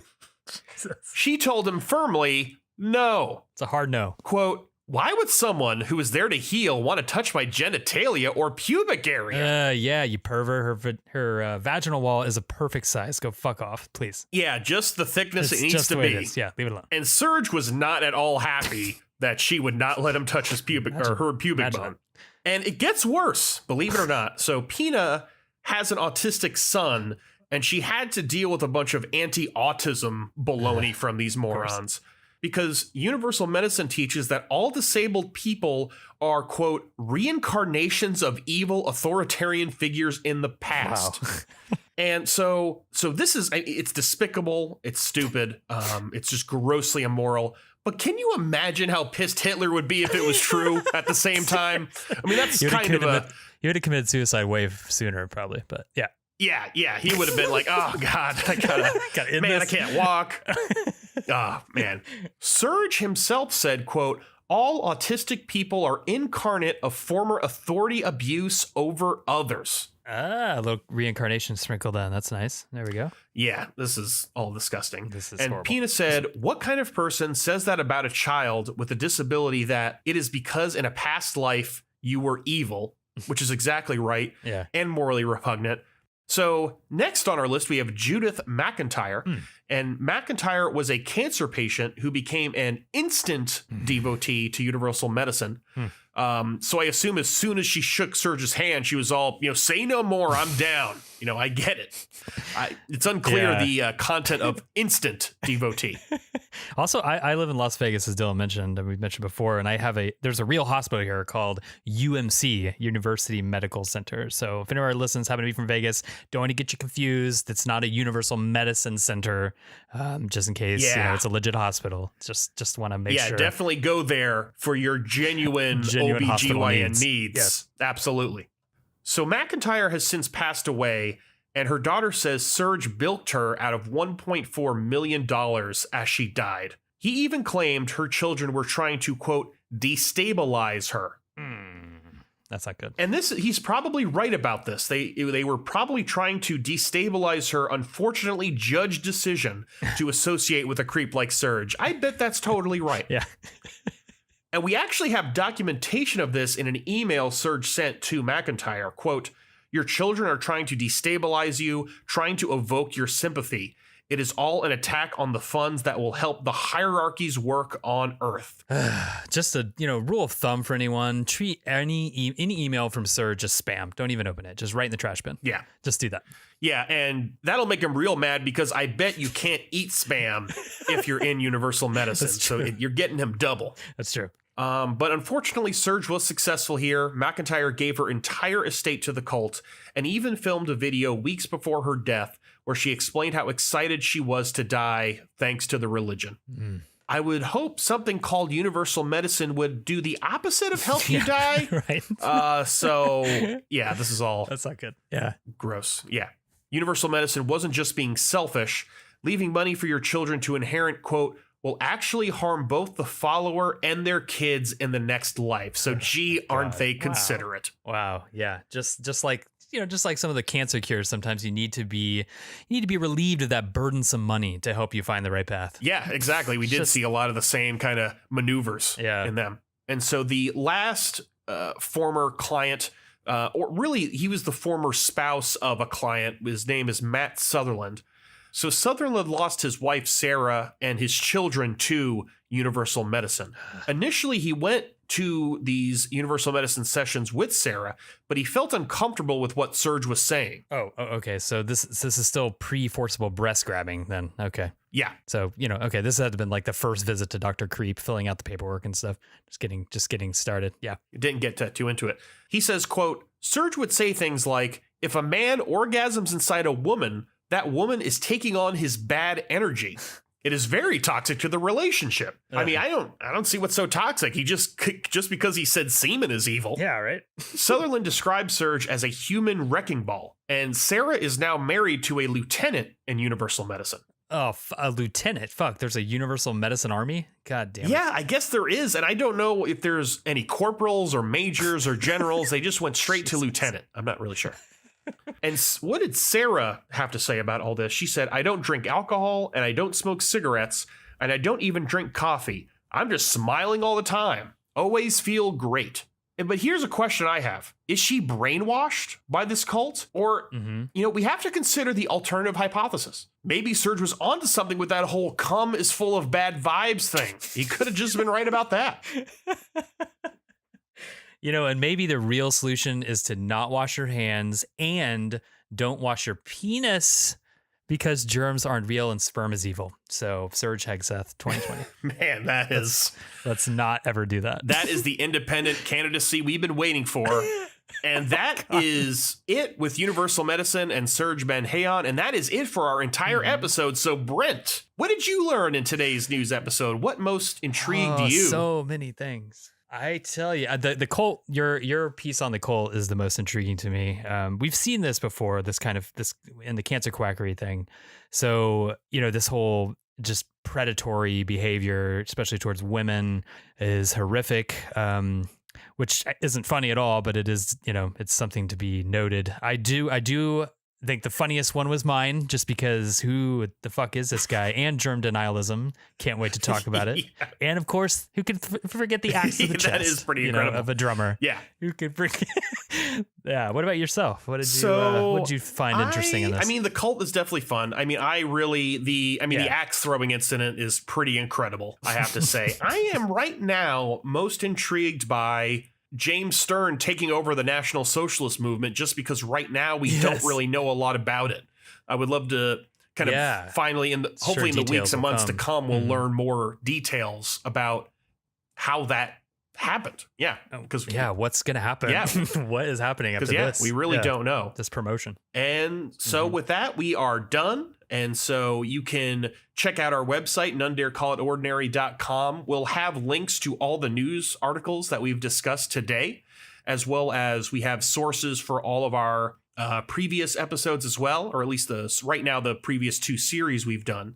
She told him firmly, "No." It's a hard no. Quote, why would someone who is there to heal want to touch my genitalia or pubic area? Yeah, you pervert. Her vaginal wall is a perfect size. Go fuck off, please. Yeah, just the thickness It's it needs just to the way be. it is. Yeah, leave it alone. And Serge was not at all happy that she would not let him touch his pubic or her pubic bone. And it gets worse, believe it or not. So Pina has an autistic son, and she had to deal with a bunch of anti-autism baloney from these morons. Because universal medicine teaches that all disabled people are, quote, reincarnations of evil authoritarian figures in the past. Wow. And so this is, it's despicable. It's stupid. It's just grossly immoral. But can you imagine how pissed Hitler would be if it was true at the same time? I mean, that's kind of a... He would have committed suicide way sooner, probably. But yeah. Yeah. He would have been like, oh, God, I can't walk. Oh, man. Serge himself said, quote, all autistic people are incarnate of former authority abuse over others. A little reincarnation sprinkled in. That's nice. There we go. Yeah, this is all disgusting. This is and horrible. Pina said, what kind of person says that about a child with a disability that it is because in a past life you were evil, which is exactly right, and morally repugnant. So next on our list, we have Judith McIntyre. And McIntyre was a cancer patient who became an instant devotee to universal medicine. So I assume as soon as she shook Serge's hand, she was all, say no more, I'm down. I get it. It's unclear the content of instant devotee. Also, I live in Las Vegas, as Dylan mentioned, and we've mentioned before, and there's a real hospital here called UMC, University Medical Center. So if any of our listeners happen to be from Vegas, don't want to get you confused. It's not a universal medicine center, just in case it's a legit hospital. Just want to make sure. Yeah, definitely go there for your genuine OBGYN needs. Yes, absolutely. So McIntyre has since passed away, and her daughter says Serge bilked her out of $1.4 million as she died. He even claimed her children were trying to, quote, destabilize her. That's not good. And he's probably right about this. They were probably trying to destabilize her unfortunately judged decision to associate with a creep like Serge. I bet that's totally right. Yeah. And we actually have documentation of this in an email Serge sent to McIntyre. Quote, your children are trying to destabilize you, trying to evoke your sympathy. It is all an attack on the funds that will help the hierarchies work on Earth. Just a rule of thumb for anyone: treat any email from Serge as spam. Don't even open it. Just right in the trash bin. Yeah, just do that. Yeah, and that'll make him real mad because I bet you can't eat spam if you're in universal medicine. So you're getting him double. That's true. But unfortunately, Serge was successful here. McIntyre gave her entire estate to the cult and even filmed a video weeks before her death where she explained how excited she was to die thanks to the religion. I would hope something called universal medicine would do the opposite of help you die. Right. So, yeah, this is all... That's not good. Yeah. Gross. Yeah. Universal medicine wasn't just being selfish. Leaving money for your children to inherit, quote, will actually harm both the follower and their kids in the next life. So, gee, aren't they considerate? Wow. Yeah. Just like just like some of the cancer cures, sometimes you need to be relieved of that burdensome money to help you find the right path. Yeah, exactly. We did see a lot of the same kind of maneuvers in them. And so the last former client, or really he was the former spouse of a client, his name is Matt Sutherland. So Sutherland lost his wife, Sarah, and his children to Universal Medicine. Initially, he went to these Universal Medicine sessions with Sarah, but he felt uncomfortable with what Serge was saying. Oh, okay. So this is still pre-forcible breast grabbing then. Okay. Yeah. So, okay, this had been like the first visit to Dr. Creep, filling out the paperwork and stuff. Just getting started. Yeah. Didn't get too into it. He says, quote, Serge would say things like, if a man orgasms inside a woman, that woman is taking on his bad energy. It is very toxic to the relationship. I mean, I don't see what's so toxic. He just because he said semen is evil. Yeah, right. Sutherland described Serge as a human wrecking ball, and Sarah is now married to a lieutenant in Universal Medicine. Oh, a lieutenant. Fuck, there's a Universal Medicine Army? God damn it. Yeah, I guess there is, and I don't know if there's any corporals or majors or generals. They just went straight to lieutenant. I'm not really sure. And what did Sarah have to say about all this? She said, I don't drink alcohol, and I don't smoke cigarettes, and I don't even drink coffee. I'm just smiling all the time. Always feel great. But here's a question I have. Is she brainwashed by this cult? Or, we have to consider the alternative hypothesis. Maybe Serge was onto something with that whole cum is full of bad vibes thing. He could have just been right about that. And maybe the real solution is to not wash your hands and don't wash your penis because germs aren't real and sperm is evil. So Serge Hegseth, 2020. Man, let's not ever do that. That is the independent candidacy we've been waiting for. And that is it with Universal Medicine and Serge Benhayon. And that is it for our entire episode. So Brent, what did you learn in today's news episode? What most intrigued you? So many things. I tell you, the cult, your piece on the cult is the most intriguing to me. We've seen this before, this in the cancer quackery thing. So, this whole just predatory behavior, especially towards women, is horrific, which isn't funny at all, but it is, it's something to be noted. I do think the funniest one was mine, just because who the fuck is this guy? And germ denialism. Can't wait to talk about it. Yeah. And of course, who could forget the axe to the chest? That is pretty incredible. Of a drummer. Yeah. Who could forget? Yeah. What about yourself? What did you find interesting in this? I mean, the cult is definitely fun. I mean, the axe throwing incident is pretty incredible, I have to say. I am right now most intrigued by James Stern taking over the National Socialist movement, just because right now we don't really know a lot about it. I would love to kind of finally, hopefully in the weeks and months to come, we'll learn more details about how that happened. Yeah. Because what's going to happen? Yeah. What is happening after this? We really don't know. This promotion. And so with that, we are done. And so you can check out our website, nonedarecallitordinary.com. We'll have links to all the news articles that we've discussed today, as well as we have sources for all of our previous episodes as well, or at least right now the previous 2 series we've done.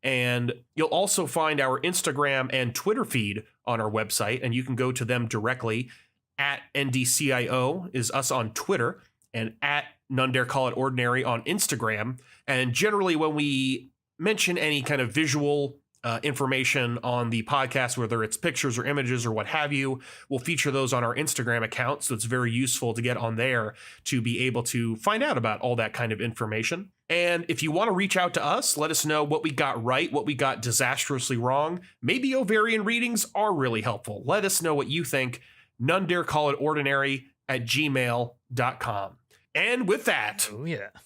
And you'll also find our Instagram and Twitter feed on our website, and you can go to them directly. At NDCIO is us on Twitter, and at None Dare Call It Ordinary on Instagram. And generally, when we mention any kind of visual information on the podcast, whether it's pictures or images or what have you, we'll feature those on our Instagram account. So it's very useful to get on there to be able to find out about all that kind of information. And if you want to reach out to us, let us know what we got right, what we got disastrously wrong. Maybe ovarian readings are really helpful. Let us know what you think. None Dare Call It Ordinary at gmail.com. And with that,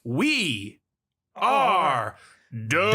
we are done.